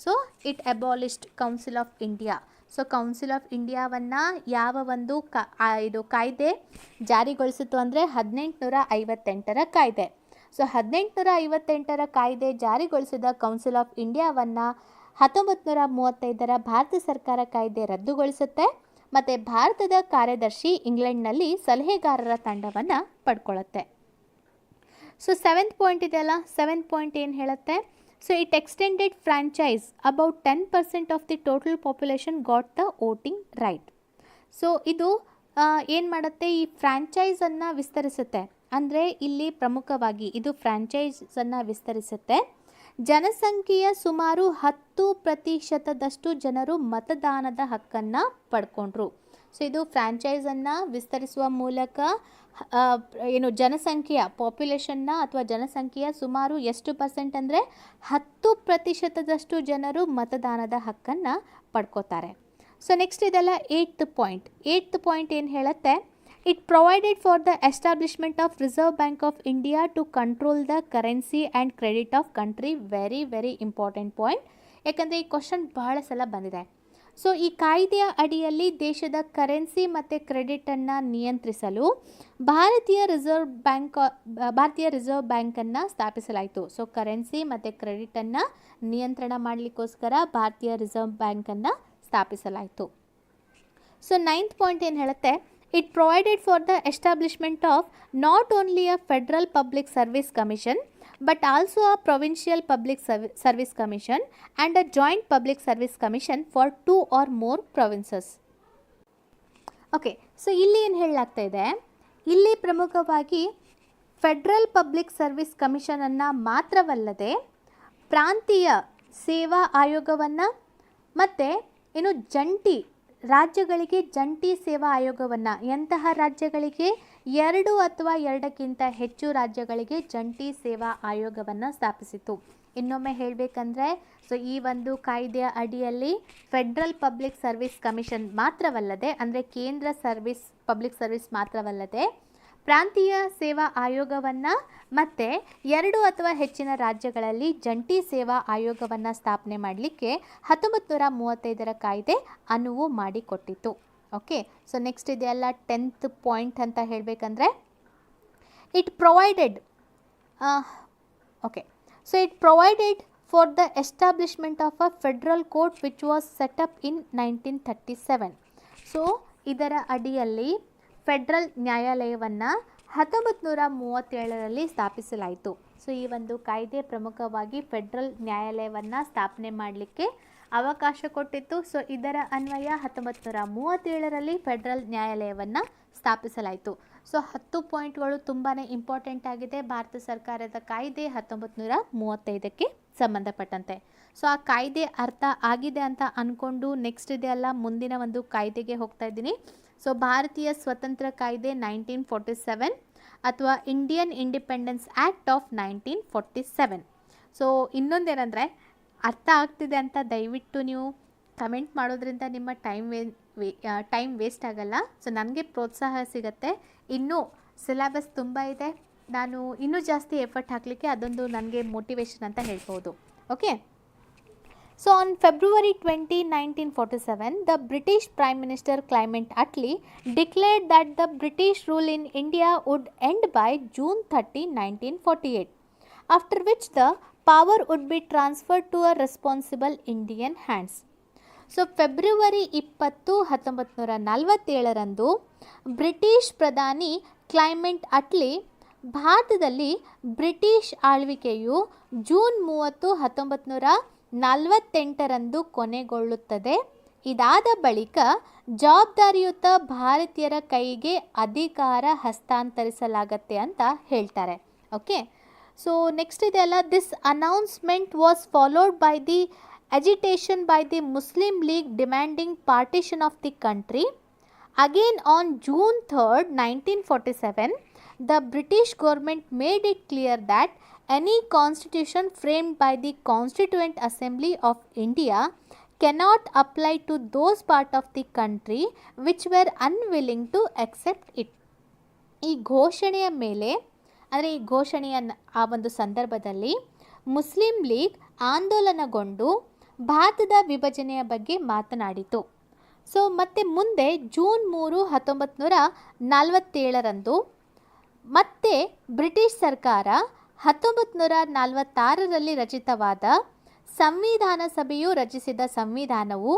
A: So it abolished council of India. So council of ಇಂಡಿಯಾವನ್ನು ಯಾವ ಒಂದು ಇದು ಕಾಯ್ದೆ ಜಾರಿಗೊಳಿಸಿತು ಅಂದರೆ 1858ರ ಕಾಯ್ದೆ. ಸೊ 1858ರ ಕಾಯ್ದೆ ಜಾರಿಗೊಳಿಸಿದ ಕೌನ್ಸಿಲ್ ಆಫ್ ಇಂಡಿಯಾವನ್ನು 1935ರ ಭಾರತ ಸರ್ಕಾರ ಕಾಯ್ದೆ ರದ್ದುಗೊಳಿಸುತ್ತೆ ಮತ್ತು ಭಾರತದ ಕಾರ್ಯದರ್ಶಿ ಇಂಗ್ಲೆಂಡ್ನಲ್ಲಿ ಸಲಹೆಗಾರರ ತಂಡವನ್ನು ಪಡ್ಕೊಳ್ಳುತ್ತೆ. ಸೊ 7th ಪಾಯಿಂಟ್ ಇದೆಯಲ್ಲ, 7th ಪಾಯಿಂಟ್ ಏನು ಹೇಳುತ್ತೆ? So it extended franchise, about 10% of the total population got the voting right. So ಇದು ಏನು ಮಾಡುತ್ತೆ, ಈ ಫ್ರಾಂಚೈಸನ್ನು ವಿಸ್ತರಿಸುತ್ತೆ. ಅಂದರೆ ಇಲ್ಲಿ ಪ್ರಮುಖವಾಗಿ ಇದು ಫ್ರಾಂಚೈಸನ್ನು ವಿಸ್ತರಿಸುತ್ತೆ. ಜನಸಂಖ್ಯೆಯ ಸುಮಾರು 10% ಜನರು ಮತದಾನದ ಹಕ್ಕನ್ನು ಪಡ್ಕೊಂಡ್ರು. ಸೊ ಇದು ಫ್ರಾಂಚೈಸನ್ನು ವಿಸ್ತರಿಸುವ ಮೂಲಕ ಜನಸಂಖ್ಯೆಯ ಪಾಪ್ಯುಲೇಷನ್ನ ಅಥವಾ ಜನಸಂಖ್ಯೆಯ ಸುಮಾರು ಎಷ್ಟು ಪರ್ಸೆಂಟ್ ಅಂದರೆ 10% ಜನರು ಮತದಾನದ ಹಕ್ಕನ್ನು ಪಡ್ಕೋತಾರೆ. ಸೊ ನೆಕ್ಸ್ಟ್ ಇದೆಲ್ಲ 8th ಪಾಯಿಂಟ್. 8th ಪಾಯಿಂಟ್ ಏನು ಹೇಳುತ್ತೆ? It provided for the establishment of reserve bank of India to control the currency and credit of country. Very very important point, ಯಾಕಂದರೆ ಈ ಕ್ವಶನ್ ಬಹಳ ಸಲ ಬಂದಿದೆ. ಸೊ ಈ ಕಾಯ್ದೆಯ ಅಡಿಯಲ್ಲಿ ದೇಶದ ಕರೆನ್ಸಿ ಮತ್ತು ಕ್ರೆಡಿಟನ್ನು ನಿಯಂತ್ರಿಸಲು ಭಾರತೀಯ ರಿಸರ್ವ್ ಬ್ಯಾಂಕನ್ನು ಸ್ಥಾಪಿಸಲಾಯಿತು. ಸೊ ಕರೆನ್ಸಿ ಮತ್ತು ಕ್ರೆಡಿಟನ್ನು ನಿಯಂತ್ರಣ ಮಾಡಲಿಕ್ಕೋಸ್ಕರ ಭಾರತೀಯ ರಿಸರ್ವ್ ಬ್ಯಾಂಕನ್ನು ಸ್ಥಾಪಿಸಲಾಯಿತು. ಸೊ 9th ಪಾಯಿಂಟ್ ಏನು ಹೇಳುತ್ತೆ, it provided for the establishment of not only a federal public service commission but also a provincial public service commission and a joint public service commission for 2 or more provinces. Okay, so ಇಲ್ಲಿ ಏನು ಹೇಳಲಾಗ್ತಾ ಇದೆ, ಇಲ್ಲಿ ಪ್ರಮುಖವಾಗಿ federal public service ಕಮಿಷನನ್ನು ಮಾತ್ರವಲ್ಲದೆ ಪ್ರಾಂತೀಯ ಸೇವಾ ಆಯೋಗವನ್ನು ಮತ್ತು ಏನು ಜಂಟಿ ರಾಜ್ಯಗಳಿಗೆ ಜಂಟಿ ಸೇವಾ ಆಯೋಗವನ್ನು, ಎಂತಹ ರಾಜ್ಯಗಳಿಗೆ 2 ಅಥವಾ 2ಕ್ಕಿಂತ ಹೆಚ್ಚು ರಾಜ್ಯಗಳಿಗೆ ಜಂಟಿ ಸೇವಾ ಆಯೋಗವನ್ನು ಸ್ಥಾಪಿಸಿತು. ಇನ್ನೊಮ್ಮೆ ಹೇಳಬೇಕಂದ್ರೆ, ಸೊ ಈ ಒಂದು ಕಾಯ್ದೆಯ ಅಡಿಯಲ್ಲಿ ಫೆಡ್ರಲ್ ಪಬ್ಲಿಕ್ ಸರ್ವಿಸ್ ಕಮಿಷನ್ ಮಾತ್ರವಲ್ಲದೆ, ಅಂದರೆ ಕೇಂದ್ರ ಪಬ್ಲಿಕ್ ಸರ್ವಿಸ್ ಮಾತ್ರವಲ್ಲದೆ ಪ್ರಾಂತೀಯ ಸೇವಾ ಆಯೋಗವನ್ನು ಮತ್ತು 2 ಅಥವಾ ಹೆಚ್ಚಿನ ರಾಜ್ಯಗಳಲ್ಲಿ ಜಂಟಿ ಸೇವಾ ಆಯೋಗವನ್ನು ಸ್ಥಾಪನೆ ಮಾಡಲಿಕ್ಕೆ 1935ರ ಕಾಯ್ದೆ ಅನುವು ಮಾಡಿಕೊಟ್ಟಿತು. ಓಕೆ, ಸೊ ನೆಕ್ಸ್ಟ್ ಇದೆಲ್ಲ 10th ಪಾಯಿಂಟ್ ಅಂತ ಹೇಳಬೇಕಂದ್ರೆ, it provided for the establishment of a federal court which was set up in 1937. So ಇದರ ಅಡಿಯಲ್ಲಿ ಫೆಡ್ರಲ್ ನ್ಯಾಯಾಲಯವನ್ನು 1937ರಲ್ಲಿ ಸ್ಥಾಪಿಸಲಾಯಿತು. ಸೊ ಈ ಒಂದು ಕಾಯ್ದೆ ಪ್ರಮುಖವಾಗಿ ಫೆಡ್ರಲ್ ನ್ಯಾಯಾಲಯವನ್ನು ಸ್ಥಾಪನೆ ಮಾಡಲಿಕ್ಕೆ ಅವಕಾಶ ಕೊಟ್ಟಿತ್ತು. ಸೊ ಇದರ ಅನ್ವಯ 1937ರಲ್ಲಿ ಫೆಡ್ರಲ್ ನ್ಯಾಯಾಲಯವನ್ನು ಸ್ಥಾಪಿಸಲಾಯಿತು. ಸೊ 10 ಪಾಯಿಂಟ್ಗಳು ತುಂಬಾ ಇಂಪಾರ್ಟೆಂಟ್ ಆಗಿದೆ. ಭಾರತ ಸರ್ಕಾರದ ಕಾಯ್ದೆ 1935ಕ್ಕೆ ಸಂಬಂಧಪಟ್ಟಂತೆ. ಸೊ ಆ ಕಾಯ್ದೆ ಅರ್ಥ ಆಗಿದೆ ಅಂತ ಅಂದ್ಕೊಂಡು ನೆಕ್ಸ್ಟ್ ಇದೆಯಲ್ಲ ಮುಂದಿನ ಒಂದು ಕಾಯ್ದೆಗೆ ಹೋಗ್ತಾ ಇದ್ದೀನಿ. ಸೊ ಭಾರತೀಯ ಸ್ವತಂತ್ರ ಕಾಯ್ದೆ 1947 ಅಥವಾ Indian independence act of 1947. So ಇನ್ನೊಂದೇನೆಂದರೆ, ಅರ್ಥ ಆಗ್ತಿದೆ ಅಂತ ದಯವಿಟ್ಟು ನೀವು ಕಮೆಂಟ್ ಮಾಡೋದ್ರಿಂದ ನಿಮ್ಮ ಟೈಮ್ ವೇಸ್ಟ್ ಆಗಲ್ಲ. ಸೊ ನನಗೆ ಪ್ರೋತ್ಸಾಹ ಸಿಗುತ್ತೆ. ಇನ್ನೂ ಸಿಲೆಬಸ್ ತುಂಬ ಇದೆ, ನಾನು ಇನ್ನೂ ಜಾಸ್ತಿ ಎಫರ್ಟ್ ಹಾಕಲಿಕ್ಕೆ ಅದೊಂದು ನನಗೆ ಮೋಟಿವೇಶನ್ ಅಂತ ಹೇಳ್ಬೋದು. Okay, so on February 20, 1947, the British Prime Minister Clement Attlee declared that the British rule in India would end by June 30, 1948, after which the power would be transferred to a responsible Indian hands. So February 20, 1947ರಂದು British ಪ್ರಧಾನಿ Clement Attlee ಭಾರತದಲ್ಲಿ British ಆಳ್ವಿಕೆಯು June 30, 1948ರಂದು ಕೊನೆಗೊಳ್ಳುತ್ತದೆ. ಇದಾದ ಬಳಿಕ ಜವಾಬ್ದಾರಿಯುತ ಭಾರತೀಯರ ಕೈಗೆ ಅಧಿಕಾರ ಹಸ್ತಾಂತರಿಸಲಾಗತ್ತೆ ಅಂತ ಹೇಳ್ತಾರೆ. ಓಕೆ, ಸೊ ನೆಕ್ಸ್ಟ್ ಇದೆಲ್ಲ, this announcement was followed by the agitation by the Muslim League demanding partition of the country. Again on June 3, 1947, the British government made it clear that any constitution framed by the Constituent Assembly of India cannot apply to those part of the country which were unwilling to accept it. ಈ ಘೋಷಣೆಯ ಮೇಲೆ, ಅಂದರೆ ಈ ಘೋಷಣೆಯ ಆ ಒಂದು ಸಂದರ್ಭದಲ್ಲಿ Muslim league ಆಂದೋಲನಗೊಂಡು ಭಾರತದ ವಿಭಜನೆಯ ಬಗ್ಗೆ ಮಾತನಾಡಿತು. ಸೊ ಮತ್ತೆ ಮುಂದೆ ಜೂನ್ 3, 1947ರಂದು ಮತ್ತೆ ಬ್ರಿಟಿಷ್ ಸರ್ಕಾರ 1946ರಲ್ಲಿ ರಚಿತವಾದ ಸಂವಿಧಾನ ಸಭೆಯು ರಚಿಸಿದ ಸಂವಿಧಾನವು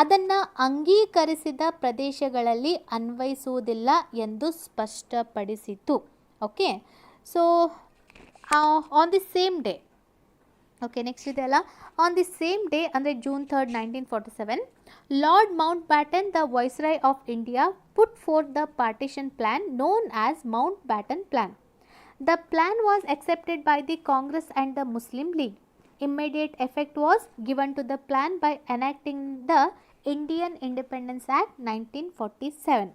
A: ಅದನ್ನು ಅಂಗೀಕರಿಸಿದ ಪ್ರದೇಶಗಳಲ್ಲಿ ಅನ್ವಯಿಸುವುದಿಲ್ಲ ಎಂದು ಸ್ಪಷ್ಟಪಡಿಸಿತು. Okay, so on the same day, okay next ಇದೆಲ್ಲ, ಆನ್ ದಿ ಸೇಮ್ ಡೇ ಅಂದರೆ June 3, 1947, Lord Mountbatten, the Viceroy of India, put forth the partition plan known as Mountbatten Plan. The plan was accepted by the Congress and the Muslim League. Immediate effect was given to the plan by enacting the Indian Independence Act 1947.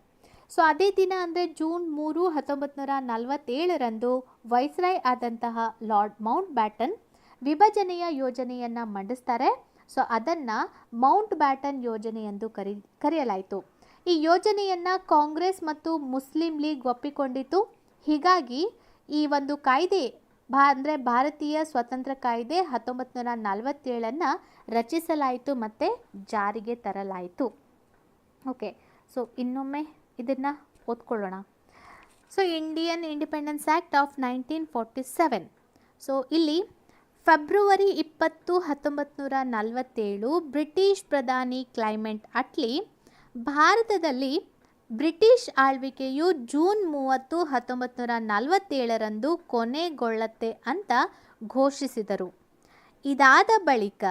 A: So ಅದೇ ದಿನ ಅಂದರೆ June 3, 1947ರಂದು viceroy ಆದಂತಹ lord Mount baton ವಿಭಜನೆಯ ಯೋಜನೆಯನ್ನು ಮಂಡಿಸ್ತಾರೆ. So ಅದನ್ನು Mount baton ಯೋಜನೆ ಎಂದು ಕರೆಯಲಾಯಿತು. ಈ ಯೋಜನೆಯನ್ನು ಕಾಂಗ್ರೆಸ್ ಮತ್ತು ಮುಸ್ಲಿಂ ಲೀಗ್ ಒಪ್ಪಿಕೊಂಡಿತು. ಹೀಗಾಗಿ ಈ ಒಂದು ಕಾಯ್ದೆ ಅಂದರೆ ಭಾರತೀಯ ಸ್ವತಂತ್ರ ಕಾಯ್ದೆ 1947 ರಚಿಸಲಾಯಿತು ಮತ್ತು ಜಾರಿಗೆ ತರಲಾಯಿತು. ಓಕೆ, ಸೊ ಇನ್ನೊಮ್ಮೆ ಇದನ್ನು ಓದ್ಕೊಳ್ಳೋಣ. So Indian independence act of 1947. So ಇಲ್ಲಿ ಫೆಬ್ರವರಿ 20, 1947 ಬ್ರಿಟಿಷ್ ಪ್ರಧಾನಿ ಕ್ಲೈಮೆಂಟ್ ಅಟ್ಲಿ ಭಾರತದಲ್ಲಿ ಬ್ರಿಟಿಷ್ ಆಳ್ವಿಕೆಯು ಜೂನ್ 30, 1947 ಕೊನೆಗೊಳ್ಳುತ್ತೆ ಅಂತ ಘೋಷಿಸಿದರು. ಇದಾದ ಬಳಿಕ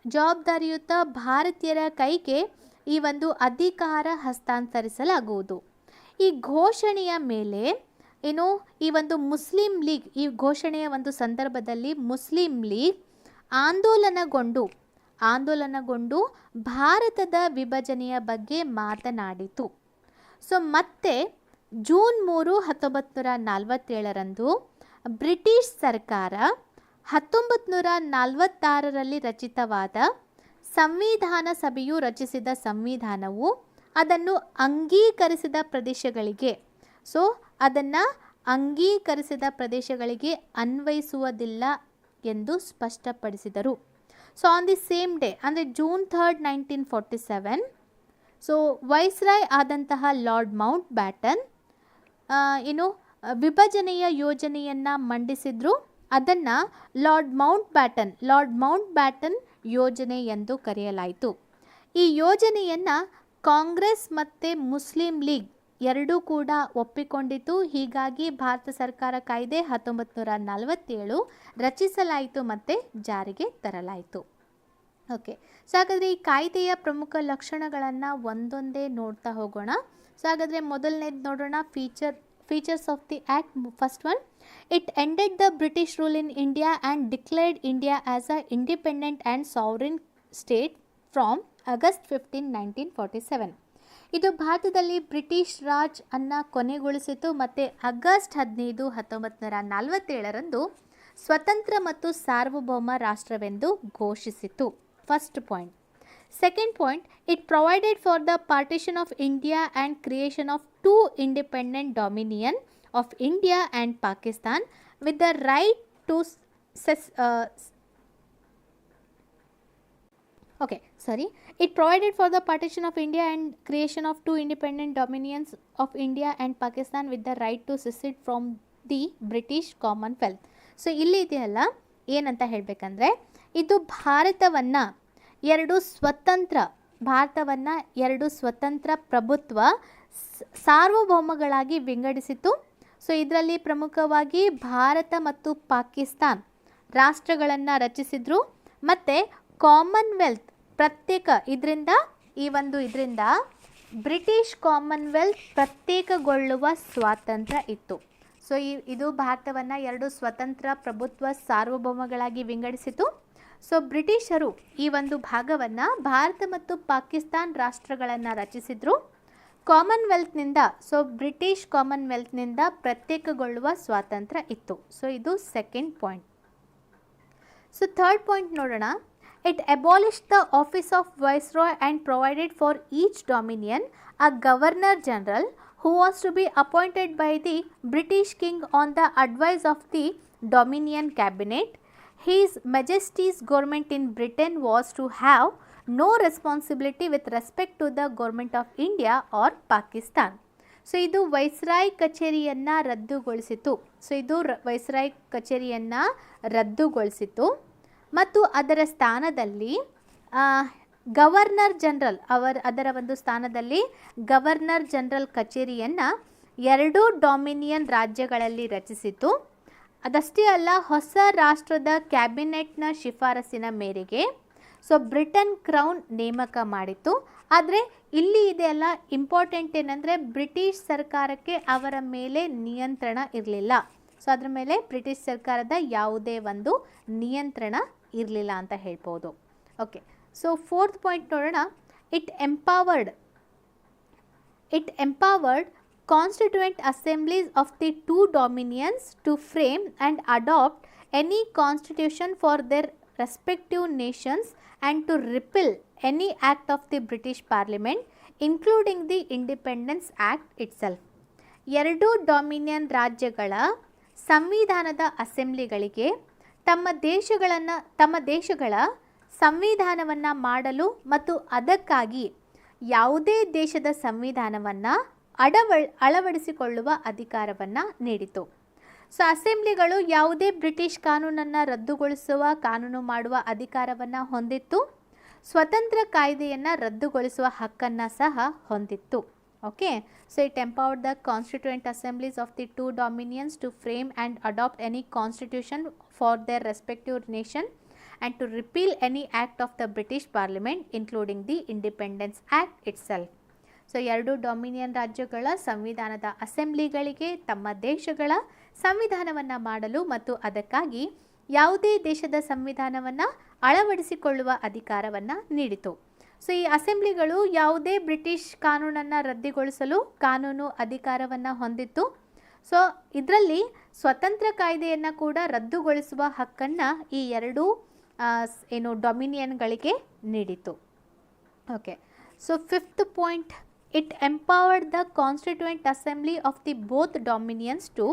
A: ಜವಾಬ್ದಾರಿಯುತ ಭಾರತೀಯರ ಕೈಗೆ ಈ ಒಂದು ಅಧಿಕಾರ ಹಸ್ತಾಂತರಿಸಲಾಗುವುದು. ಈ ಘೋಷಣೆಯ ಮೇಲೆ ಈ ಒಂದು ಮುಸ್ಲಿಂ ಲೀಗ್, ಈ ಘೋಷಣೆಯ ಒಂದು ಸಂದರ್ಭದಲ್ಲಿ ಮುಸ್ಲಿಂ ಲೀಗ್ ಆಂದೋಲನಗೊಂಡು ಭಾರತದ ವಿಭಜನೆಯ ಬಗ್ಗೆ ಮಾತನಾಡಿತು. ಸೊ ಮತ್ತೆ ಜೂನ್ 3, 1947 ಬ್ರಿಟಿಷ್ ಸರ್ಕಾರ 1946 ರಚಿತವಾದ ಸಂವಿಧಾನ ಸಭೆಯು ರಚಿಸಿದ ಸಂವಿಧಾನವು ಅದನ್ನು ಅಂಗೀಕರಿಸಿದ ಪ್ರದೇಶಗಳಿಗೆ ಅನ್ವಯಿಸುವುದಿಲ್ಲ ಎಂದು ಸ್ಪಷ್ಟಪಡಿಸಿದರು. So on the same day ಅಂದರೆ ಜೂನ್ 3, 1947 ಸೊ ವೈಸ್ರಾಯ್ ಆದಂತಹ ಲಾರ್ಡ್ ಮೌಂಟ್ ಬ್ಯಾಟನ್ ವಿಭಜನೆಯ ಯೋಜನೆಯನ್ನು ಮಂಡಿಸಿದ್ರು. ಅದನ್ನು ಲಾರ್ಡ್ ಮೌಂಟ್ ಬ್ಯಾಟನ್ ಯೋಜನೆ ಎಂದು ಕರೆಯಲಾಯಿತು. ಈ ಯೋಜನೆಯನ್ನು ಕಾಂಗ್ರೆಸ್ ಮತ್ತು ಮುಸ್ಲಿಂ ಲೀಗ್ ಎರಡೂ ಕೂಡ ಒಪ್ಪಿಕೊಂಡಿತು. ಹೀಗಾಗಿ ಭಾರತ ಸರ್ಕಾರ ಕಾಯ್ದೆ 1947 ರಚಿಸಲಾಯಿತು ಮತ್ತು ಜಾರಿಗೆ ತರಲಾಯಿತು. ಓಕೆ, ಸೊ ಹಾಗಾದರೆ ಈ ಕಾಯ್ದೆಯ ಪ್ರಮುಖ ಲಕ್ಷಣಗಳನ್ನು ಒಂದೊಂದೇ ನೋಡ್ತಾ ಹೋಗೋಣ. ಸೊ ಹಾಗಾದರೆ ಮೊದಲನೇದು ನೋಡೋಣ, features of the act. First one, it ended the British rule in India and declared India as a independent and sovereign state from August 15, 1947. ಇದು ಭಾರತದಲ್ಲಿ ಬ್ರಿಟಿಷ್ ರಾಜ್ ಅನ್ನು ಕೊನೆಗೊಳಿಸಿತು ಮತ್ತು ಆಗಸ್ಟ್ 15, 1947 ಸ್ವತಂತ್ರ ಮತ್ತು ಸಾರ್ವಭೌಮ ರಾಷ್ಟ್ರವೆಂದು ಘೋಷಿಸಿತು. First point. Second point, it provided for the partition of India and creation of 2 independent dominion of India and Pakistan with the right to It provided for the partition of India and creation of 2 independent dominions of India and Pakistan with the right to secede from the British Commonwealth. So ಇಲ್ಲಿ ಇದೆಯಲ್ಲ, ಏನಂತ ಹೇಳಬೇಕಂದ್ರೆ ಇದು ಭಾರತವನ್ನು ಎರಡು ಸ್ವತಂತ್ರ ಪ್ರಭುತ್ವ ಸಾರ್ವಭೌಮಗಳಾಗಿ ವಿಂಗಡಿಸಿತು. So ಇದರಲ್ಲಿ ಪ್ರಮುಖವಾಗಿ ಭಾರತ ಮತ್ತು ಪಾಕಿಸ್ತಾನ್ ರಾಷ್ಟ್ರಗಳನ್ನು ರಚಿಸಿದ್ರು ಮತ್ತು ಕಾಮನ್ವೆಲ್ತ್ ಪ್ರತ್ಯೇಕ ಇದರಿಂದ ಬ್ರಿಟಿಷ್ ಕಾಮನ್ವೆಲ್ತ್ ಪ್ರತ್ಯೇಕಗೊಳ್ಳುವ ಸ್ವಾತಂತ್ರ್ಯ ಇತ್ತು. ಸೊ ಇದು ಭಾರತವನ್ನು 2 ಸ್ವತಂತ್ರ ಪ್ರಭುತ್ವ ಸಾರ್ವಭೌಮಗಳಾಗಿ ವಿಂಗಡಿಸಿತು. ಸೊ ಬ್ರಿಟಿಷರು ಈ ಒಂದು ಭಾಗವನ್ನು ಭಾರತ ಮತ್ತು ಪಾಕಿಸ್ತಾನ್ ರಾಷ್ಟ್ರಗಳನ್ನು ರಚಿಸಿದ್ರು. ಬ್ರಿಟಿಷ್ ಕಾಮನ್ವೆಲ್ತ್ನಿಂದ ಪ್ರತ್ಯೇಕಗೊಳ್ಳುವ ಸ್ವಾತಂತ್ರ್ಯ ಇತ್ತು. ಸೊ ಇದು second point. So third point ನೋಡೋಣ. It abolished the office of Viceroy and provided for each dominion a Governor General who was to be appointed by the British King on the advice of the Dominion Cabinet. His Majesty's government in Britain was to have no responsibility with respect to the government of India or Pakistan. So ಇದು viceroy ಕಚೇರಿಯನ್ನು ರದ್ದುಗೊಳಿಸಿತು ಮತ್ತು ಅದರ ಸ್ಥಾನದಲ್ಲಿ governor general ಕಚೇರಿಯನ್ನು 2 dominion ರಾಜ್ಯಗಳಲ್ಲಿ ರಚಿಸಿತು. ಅದಷ್ಟೇ ಅಲ್ಲ, ಹೊಸ ರಾಷ್ಟ್ರದ ಕ್ಯಾಬಿನೆಟ್ನ ಶಿಫಾರಸಿನ ಮೇರೆಗೆ ಬ್ರಿಟನ್ ಕ್ರೌನ್ ನೇಮಕ ಮಾಡಿತು. ಆದರೆ ಇಲ್ಲಿ ಇದೆಲ್ಲ ಇಂಪಾರ್ಟೆಂಟ್ ಏನಂದರೆ ಬ್ರಿಟಿಷ್ ಸರ್ಕಾರಕ್ಕೆ ಅವರ ಮೇಲೆ ನಿಯಂತ್ರಣ ಇರಲಿಲ್ಲ. ಸೊ ಅದರ ಮೇಲೆ ಬ್ರಿಟಿಷ್ ಸರ್ಕಾರದ ಯಾವುದೇ ಒಂದು ನಿಯಂತ್ರಣ ಇರಲಿಲ್ಲ ಅಂತ ಹೇಳ್ಬೋದು. ಓಕೆ, ಸೊ ಫೋರ್ತ್ ಪಾಯಿಂಟ್ ನೋಡೋಣ. It empowered constituent assemblies of the 2 dominions to frame and adopt any constitution for their respective nations and to repeal any act of the British parliament including the independence act itself. 2 dominion ರಾಜ್ಯಗಳ ಸಂವಿಧಾನದ ಅಸೆಂಬ್ಲಿಗಳಿಗೆ ತಮ್ಮ ದೇಶಗಳ ಸಂವಿಧಾನವನ್ನು ಮಾಡಲು ಮತ್ತು ಅದಕ್ಕಾಗಿ ಯಾವುದೇ ದೇಶದ ಸಂವಿಧಾನವನ್ನು ಅಳವಡಿಸಿಕೊಳ್ಳುವ ಅಧಿಕಾರವನ್ನು ನೀಡಿತು. ಸೊ ಅಸೆಂಬ್ಲಿಗಳು ಯಾವುದೇ ಬ್ರಿಟಿಷ್ ಕಾನೂನನ್ನು ರದ್ದುಗೊಳಿಸುವ ಕಾನೂನು ಮಾಡುವ ಅಧಿಕಾರವನ್ನು ಹೊಂದಿತ್ತು. ಸ್ವತಂತ್ರ ಕಾಯ್ದೆಯನ್ನು ರದ್ದುಗೊಳಿಸುವ ಹಕ್ಕನ್ನು ಸಹ ಹೊಂದಿತ್ತು. Okay, so it empowered the constituent assemblies of the two dominions to frame and adopt any constitution for their respective nation and to repeal any act of the British Parliament including the Independence Act itself. So ಎರಡು dominion ರಾಜ್ಯಗಳ ಸಂವಿಧಾನದ ಅಸೆಂಬ್ಲಿಗಳಿಗೆ ತಮ್ಮ ದೇಶಗಳ ಸಂವಿಧಾನವನ್ನು ಮಾಡಲು ಮತ್ತು ಅದಕ್ಕಾಗಿ ಯಾವುದೇ ದೇಶದ ಸಂವಿಧಾನವನ್ನು ಅಳವಡಿಸಿಕೊಳ್ಳುವ ಅಧಿಕಾರವನ್ನು ನೀಡಿತು. ಸೊ ಈ ಅಸೆಂಬ್ಲಿಗಳು ಯಾವುದೇ ಬ್ರಿಟಿಷ್ ಕಾನೂನನ್ನು ರದ್ದುಗೊಳಿಸಲು ಕಾನೂನು ಅಧಿಕಾರವನ್ನು ಹೊಂದಿತ್ತು. ಸೊ ಇದರಲ್ಲಿ ಸ್ವತಂತ್ರ ಕಾಯ್ದೆಯನ್ನು ಕೂಡ ರದ್ದುಗೊಳಿಸುವ ಹಕ್ಕನ್ನು ಈ ಎರಡೂ ಡೊಮಿನಿಯನ್ಗಳಿಗೆ ನೀಡಿತು. Okay, so fifth point, it empowered the constituent assembly of the both dominions to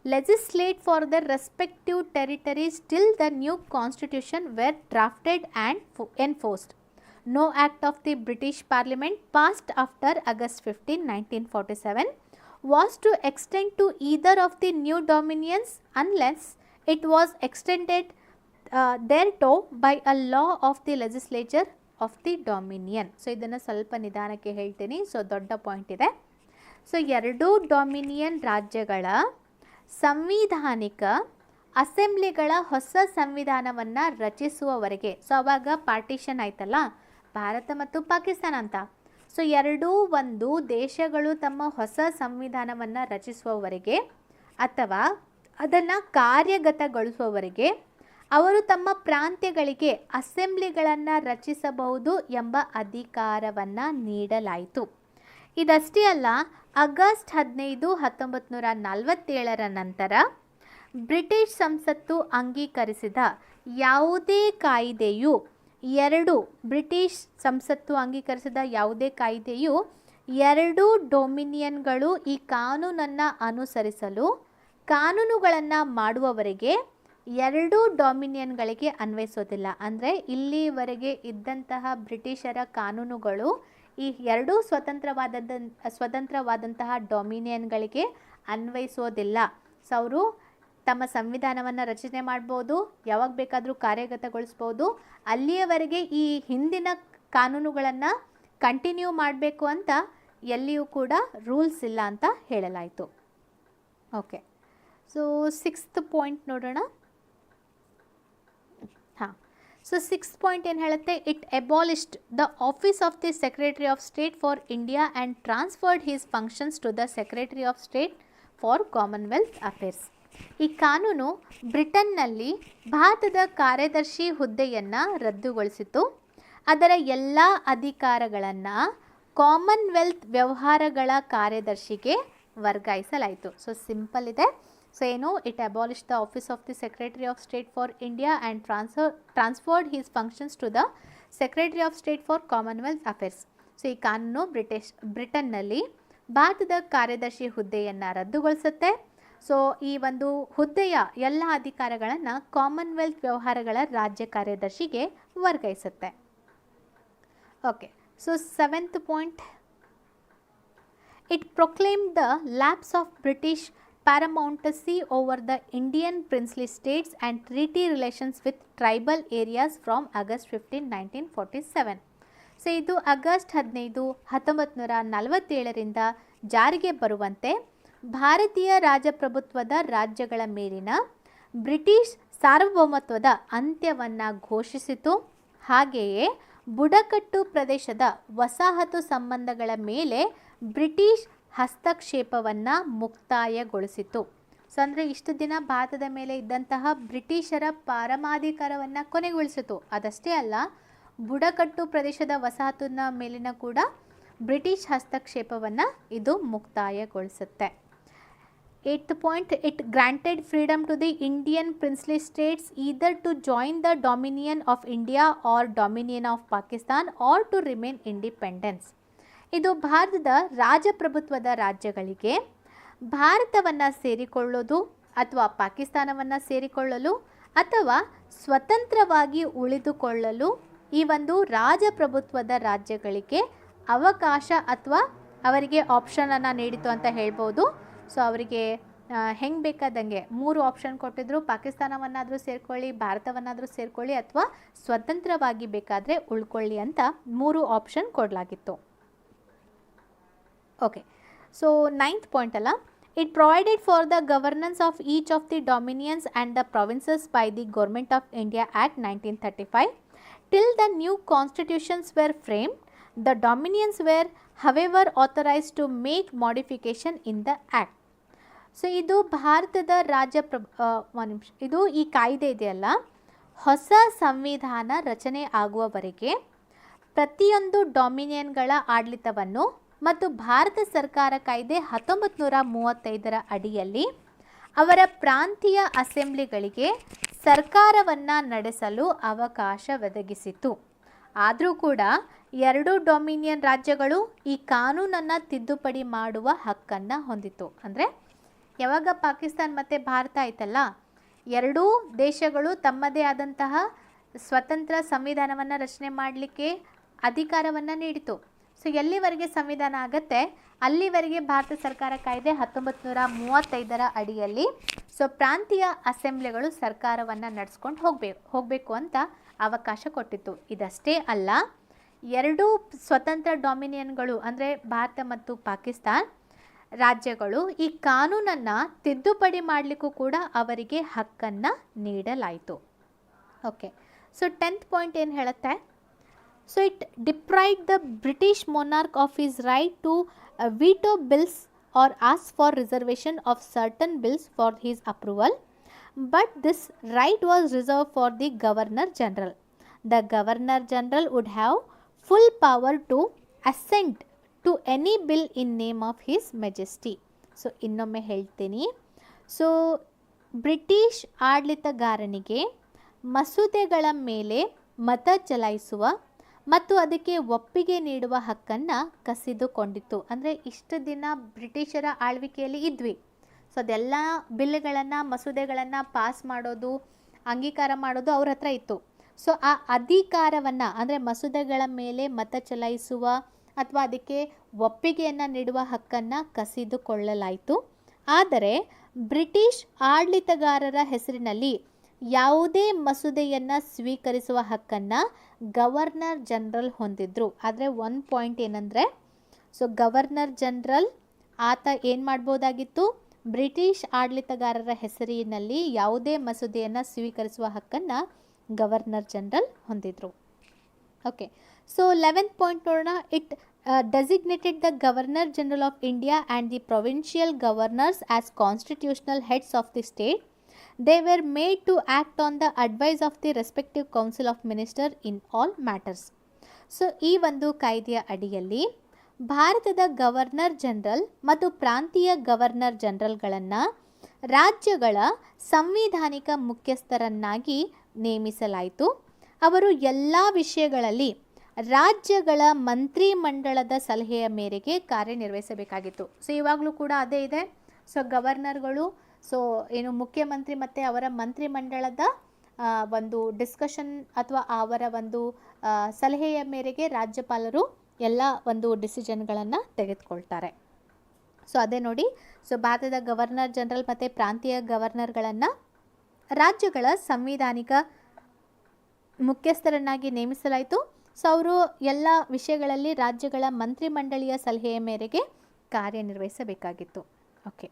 A: legislate for their respective territories till the new constitution were drafted and enforced. No act of the British Parliament passed after August 15, 1947 was to extend to either of the new dominions unless it was extended thereto by a law of the legislature of the dominion. So ಇದನ್ನು ಸ್ವಲ್ಪ ನಿಧಾನಕ್ಕೆ ಹೇಳ್ತೀನಿ. So ದೊಡ್ಡ point ಇದೆ. So ಎರಡೂ dominion ರಾಜ್ಯಗಳ ಸಂವಿಧಾನಿಕ ಅಸೆಂಬ್ಲಿಗಳ ಹೊಸ ಸಂವಿಧಾನವನ್ನು ರಚಿಸುವವರೆಗೆ, ಸೊ ಅವಾಗ ಪಾರ್ಟಿಷನ್ ಆಯ್ತಲ್ಲ ಭಾರತ ಮತ್ತು ಪಾಕಿಸ್ತಾನ ಅಂತ, ಸೊ ಎರಡೂ ಒಂದು ದೇಶಗಳು ತಮ್ಮ ಹೊಸ ಸಂವಿಧಾನವನ್ನು ರಚಿಸುವವರೆಗೆ ಅಥವಾ ಅದನ್ನು ಕಾರ್ಯಗತಗೊಳಿಸುವವರೆಗೆ ಅವರು ತಮ್ಮ ಪ್ರಾಂತ್ಯಗಳಿಗೆ ಅಸೆಂಬ್ಲಿಗಳನ್ನು ರಚಿಸಬಹುದು ಎಂಬ ಅಧಿಕಾರವನ್ನು ನೀಡಲಾಯಿತು. ಇದಷ್ಟೇ ಅಲ್ಲ, ಆಗಸ್ಟ್ 15, 1947 ನಂತರ ಬ್ರಿಟಿಷ್ ಸಂಸತ್ತು ಅಂಗೀಕರಿಸಿದ ಯಾವುದೇ ಕಾಯ್ದೆಯು ಎರಡೂ ಡೊಮಿನಿಯನ್ಗಳು ಈ ಕಾನೂನನ್ನು ಅನುಸರಿಸಲು ಕಾನೂನುಗಳನ್ನು ಮಾಡುವವರೆಗೆ ಎರಡೂ ಡೊಮಿನಿಯನ್ಗಳಿಗೆ ಅನ್ವಯಿಸೋದಿಲ್ಲ. ಅಂದರೆ ಇಲ್ಲಿವರೆಗೆ ಇದ್ದಂತಹ ಬ್ರಿಟಿಷರ ಕಾನೂನುಗಳು ಈ ಎರಡೂ ಸ್ವತಂತ್ರವಾದಂತಹ ಡೊಮಿನಿಯನ್ಗಳಿಗೆ ಅನ್ವಯಿಸೋದಿಲ್ಲ. ಸೊ ಅವರು ತಮ್ಮ ಸಂವಿಧಾನವನ್ನು ರಚನೆ ಮಾಡ್ಬೋದು, ಯಾವಾಗ ಬೇಕಾದರೂ ಕಾರ್ಯಗತಗೊಳಿಸ್ಬೋದು, ಅಲ್ಲಿಯವರೆಗೆ ಈ ಹಿಂದಿನ ಕಾನೂನುಗಳನ್ನು ಕಂಟಿನ್ಯೂ ಮಾಡಬೇಕು ಅಂತ ಎಲ್ಲಿಯೂ ಕೂಡ ರೂಲ್ಸ್ ಇಲ್ಲ ಅಂತ ಹೇಳಲಾಯಿತು. ಓಕೆ, ಸೊ ಸಿಕ್ಸ್ತ್ ಪಾಯಿಂಟ್ ನೋಡೋಣ. ಸೊ ಸಿಕ್ಸ್ತ್ ಪಾಯಿಂಟ್ ಏನು ಹೇಳುತ್ತೆ, it abolished the office of the secretary of state for India and transferred his functions to the secretary of state for commonwealth affairs. ಈ ಕಾನೂನು ಬ್ರಿಟನ್ನಲ್ಲಿ ಭಾರತದ ಕಾರ್ಯದರ್ಶಿ ಹುದ್ದೆಯನ್ನು ರದ್ದುಗೊಳಿಸಿತು. ಅದರ ಎಲ್ಲ ಅಧಿಕಾರಗಳನ್ನು ಕಾಮನ್ವೆಲ್ತ್ ವ್ಯವಹಾರಗಳ ಕಾರ್ಯದರ್ಶಿಗೆ ವರ್ಗಾಯಿಸಲಾಯಿತು. ಸೊ ಸಿಂಪಲ್ ಇದೆ. ಸೊ ಏನು, it abolished the office of the secretary of state for India and transferred his functions to the secretary of state for commonwealth affairs. So ಈ ಕಾನೂನು ಬ್ರಿಟನ್ನಲ್ಲಿ ಭಾರತದ ಕಾರ್ಯದರ್ಶಿ ಹುದ್ದೆಯನ್ನು ರದ್ದುಗೊಳಿಸುತ್ತೆ. ಸೊ ಈ ಒಂದು ಹುದ್ದೆಯ ಎಲ್ಲ ಅಧಿಕಾರಗಳನ್ನು ಕಾಮನ್ವೆಲ್ತ್ ವ್ಯವಹಾರಗಳ ರಾಜ್ಯ ಕಾರ್ಯದರ್ಶಿಗೆ ವರ್ಗಾಯಿಸುತ್ತೆ. Okay, so seventh point, it proclaimed the lapse of British paramountcy over the Indian princely states and treaty relations with tribal areas from August 15, 1947. So ಇದು ಆಗಸ್ಟ್ 15, 1947ರಿಂದ ಜಾರಿಗೆ ಬರುವಂತೆ ಭಾರತೀಯ ರಾಜಪ್ರಭುತ್ವದ ರಾಜ್ಯಗಳ ಮೇಲಿನ ಬ್ರಿಟಿಷ್ ಸಾರ್ವಭೌಮತ್ವದ ಅಂತ್ಯವನ್ನು ಘೋಷಿಸಿತು. ಹಾಗೆಯೇ ಬುಡಕಟ್ಟು ಪ್ರದೇಶದ ವಸಾಹತು ಸಂಬಂಧಗಳ ಮೇಲೆ ಬ್ರಿಟಿಷ್ ಹಸ್ತಕ್ಷೇಪವನ್ನು ಮುಕ್ತಾಯಗೊಳಿಸಿತು. ಸೊ ಅಂದರೆ ಇಷ್ಟು ದಿನ ಭಾರತದ ಮೇಲೆ ಇದ್ದಂತಹ ಬ್ರಿಟಿಷರ ಪರಮಾಧಿಕಾರವನ್ನು ಕೊನೆಗೊಳಿಸಿತು. ಅದಷ್ಟೇ ಅಲ್ಲ, ಬುಡಕಟ್ಟು ಪ್ರದೇಶದ ವಸಾಹತಿನ ಮೇಲಿನ ಕೂಡ ಬ್ರಿಟಿಷ್ ಹಸ್ತಕ್ಷೇಪವನ್ನು ಇದು ಮುಕ್ತಾಯಗೊಳಿಸುತ್ತೆ. 8th point, it granted freedom to the Indian princely states either to join the dominion of India or dominion of Pakistan or to remain independent. ಇದು ಭಾರತದ ರಾಜಪ್ರಭುತ್ವದ ರಾಜ್ಯಗಳಿಗೆ ಭಾರತವನ್ನು ಸೇರಿಕೊಳ್ಳೋದು ಅಥವಾ ಪಾಕಿಸ್ತಾನವನ್ನು ಸೇರಿಕೊಳ್ಳಲು ಅಥವಾ ಸ್ವತಂತ್ರವಾಗಿ ಉಳಿದುಕೊಳ್ಳಲು ಈ ಒಂದು ರಾಜಪ್ರಭುತ್ವದ ರಾಜ್ಯಗಳಿಗೆ ಅವಕಾಶ ಅಥವಾ ಅವರಿಗೆ ಆಪ್ಷನನ್ನು ನೀಡಿತು ಅಂತ ಹೇಳ್ಬೋದು. ಸೊ ಅವರಿಗೆ ಹೆಂಗೆ ಬೇಕಾದಂಗೆ 3 ಆಪ್ಷನ್ ಕೊಟ್ಟಿದ್ರು. ಪಾಕಿಸ್ತಾನವನ್ನಾದರೂ ಸೇರಿಕೊಳ್ಳಿ, ಭಾರತವನ್ನಾದರೂ ಸೇರಿಕೊಳ್ಳಿ ಅಥವಾ ಸ್ವತಂತ್ರವಾಗಿ ಬೇಕಾದರೆ ಉಳ್ಕೊಳ್ಳಿ ಅಂತ 3 ಆಪ್ಷನ್ ಕೊಡಲಾಗಿತ್ತು. ಓಕೆ, ಸೊ 9th ಪಾಯಿಂಟ್ ಅಲ್ಲ, it provided for the governance of each of the dominions and the provinces by the government of India act 1935 till the new constitutions were framed. The dominions were however authorized to make modification in the act. So ಇದು ಭಾರತದ ಇದು ಈ ಕಾಯ್ದೆ ಇದೆಯಲ್ಲ, ಹೊಸ ಸಂವಿಧಾನ ರಚನೆ ಆಗುವವರೆಗೆ ಪ್ರತಿಯೊಂದು ಡೊಮಿನಿಯನ್ಗಳ ಆಡಳಿತವನ್ನು ಮತ್ತು ಭಾರತ ಸರ್ಕಾರ ಕಾಯ್ದೆ 1935ರ ಅಡಿಯಲ್ಲಿ ಅವರ ಪ್ರಾಂತೀಯ ಅಸೆಂಬ್ಲಿಗಳಿಗೆ ಸರ್ಕಾರವನ್ನು ನಡೆಸಲು ಅವಕಾಶ ಒದಗಿಸಿತು. ಆದರೂ ಕೂಡ 2 ಡೊಮಿನಿಯನ್ ರಾಜ್ಯಗಳು ಈ ಕಾನೂನನ್ನು ತಿದ್ದುಪಡಿ ಮಾಡುವ ಹಕ್ಕನ್ನು ಹೊಂದಿತು. ಅಂದರೆ ಯಾವಾಗ ಪಾಕಿಸ್ತಾನ ಮತ್ತು ಭಾರತ ಆಯ್ತಲ್ಲ, 2 ದೇಶಗಳು ತಮ್ಮದೇ ಆದಂತಹ ಸ್ವತಂತ್ರ ಸಂವಿಧಾನವನ್ನು ರಚನೆ ಮಾಡಲಿಕ್ಕೆ ಅಧಿಕಾರವನ್ನು ನೀಡಿತು. ಸೊ ಎಲ್ಲಿವರೆಗೆ ಸಂವಿಧಾನ ಆಗುತ್ತೆ ಅಲ್ಲಿವರೆಗೆ ಭಾರತ ಸರ್ಕಾರ ಕಾಯ್ದೆ 1935ರ ಅಡಿಯಲ್ಲಿ ಸೊ ಪ್ರಾಂತೀಯ ಅಸೆಂಬ್ಲಿಗಳು ಸರ್ಕಾರವನ್ನು ನಡೆಸ್ಕೊಂಡು ಹೋಗಬೇಕು ಅಂತ ಅವಕಾಶ ಕೊಟ್ಟಿತ್ತು. ಇದಷ್ಟೇ ಅಲ್ಲ, 2 ಸ್ವತಂತ್ರ ಡೊಮಿನಿಯನ್ಗಳು ಅಂದರೆ ಭಾರತ ಮತ್ತು ಪಾಕಿಸ್ತಾನ ರಾಜ್ಯಗಳು ಈ ಕಾನೂನನ್ನು ತಿದ್ದುಪಡಿ ಮಾಡಲಿಕ್ಕೂ ಕೂಡ ಅವರಿಗೆ ಹಕ್ಕನ್ನು ನೀಡಲಾಯಿತು. ಓಕೆ, ಸೊ 10th ಪಾಯಿಂಟ್ ಏನು ಹೇಳುತ್ತೆ, so it deprived the British monarch of his right to veto bills or ask for reservation of certain bills for his approval, but this right was reserved for the Governor General. The Governor General would have full power to assent to any bill in name of His Majesty. So ಇನ್ನೊಮ್ಮೆ ಹೇಳ್ತೀನಿ, so British ಆಡಳಿತಗಾರನಿಗೆ ಮಸೂದೆಗಳ ಮೇಲೆ ಮತ ಚಲಾಯಿಸುವ ಮತ್ತು ಅದಕ್ಕೆ ಒಪ್ಪಿಗೆ ನೀಡುವ ಹಕ್ಕನ್ನು ಕಸಿದುಕೊಂಡಿತ್ತು. ಅಂದರೆ ಇಷ್ಟು ದಿನ ಬ್ರಿಟಿಷರ ಆಳ್ವಿಕೆಯಲ್ಲಿ ಇದ್ವಿ. ಸೊ ಅದೆಲ್ಲ ಬಿಲ್ಗಳನ್ನು ಮಸೂದೆಗಳನ್ನು ಪಾಸ್ ಮಾಡೋದು, ಅಂಗೀಕಾರ ಮಾಡೋದು ಅವ್ರ ಹತ್ರ ಇತ್ತು. ಸೊ ಆ ಅಧಿಕಾರವನ್ನು ಅಂದರೆ ಮಸೂದೆಗಳ ಮೇಲೆ ಮತ ಚಲಾಯಿಸುವ ಅಥವಾ ಅದಕ್ಕೆ ಒಪ್ಪಿಗೆಯನ್ನು ನೀಡುವ ಹಕ್ಕನ್ನು ಕಸಿದುಕೊಳ್ಳಲಾಯಿತು. ಆದರೆ ಬ್ರಿಟಿಷ್ ಆಡಳಿತಗಾರರ ಹೆಸರಿನಲ್ಲಿ ಯಾವುದೇ ಮಸೂದೆಯನ್ನು ಸ್ವೀಕರಿಸುವ ಹಕ್ಕನ್ನು ಗವರ್ನರ್ ಜನರಲ್ ಹೊಂದಿದ್ರು. ಆದರೆ ಒಂದು ಪಾಯಿಂಟ್ ಏನಂದರೆ, ಸೊ ಗವರ್ನರ್ ಜನರಲ್ ಆತ ಏನು ಮಾಡ್ಬೋದಾಗಿತ್ತು, ಬ್ರಿಟಿಷ್ ಆಡಳಿತಗಾರರ ಹೆಸರಿನಲ್ಲಿ ಯಾವುದೇ ಮಸೂದೆಯನ್ನು ಸ್ವೀಕರಿಸುವ ಹಕ್ಕನ್ನು ಗವರ್ನರ್ ಜನರಲ್ ಹೊಂದಿದ್ರು. ಓಕೆ, ಸೊ 11th ಪಾಯಿಂಟ್ ನೋಡೋಣ. It designated the Governor General of India and the provincial governors as constitutional heads of the state. They were made to act on the advice of the respective council of ministers in all matters. So ಈ ಒಂದು ಕಾಯ್ದೆಯ ಅಡಿಯಲ್ಲಿ ಭಾರತದ governor general ಮತ್ತು ಪ್ರಾಂತೀಯ governor ಜನರಲ್ಗಳನ್ನು ರಾಜ್ಯಗಳ ಸಂವಿಧಾನಿಕ ಮುಖ್ಯಸ್ಥರನ್ನಾಗಿ ನೇಮಿಸಲಾಯಿತು. ಅವರು ಎಲ್ಲ ವಿಷಯಗಳಲ್ಲಿ ರಾಜ್ಯಗಳ ಮಂತ್ರಿಮಂಡಲದ ಸಲಹೆಯ ಮೇರೆಗೆ ಕಾರ್ಯನಿರ್ವಹಿಸಬೇಕಾಗಿತ್ತು. ಸೊ ಇವಾಗಲೂ ಕೂಡ ಅದೇ ಇದೆ. ಸೊ ಗವರ್ನರ್ಗಳು ಸೊ ಏನು ಮುಖ್ಯಮಂತ್ರಿ ಮತ್ತು ಅವರ ಮಂತ್ರಿಮಂಡಲದ ಒಂದು ಡಿಸ್ಕಷನ್ ಅಥವಾ ಅವರ ಒಂದು ಸಲಹೆಯ ಮೇರೆಗೆ ರಾಜ್ಯಪಾಲರು ಎಲ್ಲ ಒಂದು ಡಿಸಿಷನ್ಗಳನ್ನು ತೆಗೆದುಕೊಳ್ತಾರೆ. ಸೊ ಅದೇ ನೋಡಿ, ಸೊ ಭಾರತದ ಗವರ್ನರ್ ಜನರಲ್ ಮತ್ತು ಪ್ರಾಂತೀಯ ಗವರ್ನರ್ಗಳನ್ನು ರಾಜ್ಯಗಳ ಸಂವಿಧಾನಿಕ ಮುಖ್ಯಸ್ಥರನ್ನಾಗಿ ನೇಮಿಸಲಾಯಿತು. ಸೊ ಅವರು ಎಲ್ಲ ವಿಷಯಗಳಲ್ಲಿ ರಾಜ್ಯಗಳ ಮಂತ್ರಿಮಂಡಳಿಯ ಸಲಹೆಯ ಮೇರೆಗೆ ಕಾರ್ಯನಿರ್ವಹಿಸಬೇಕಾಗಿತ್ತು. ಓಕೆ,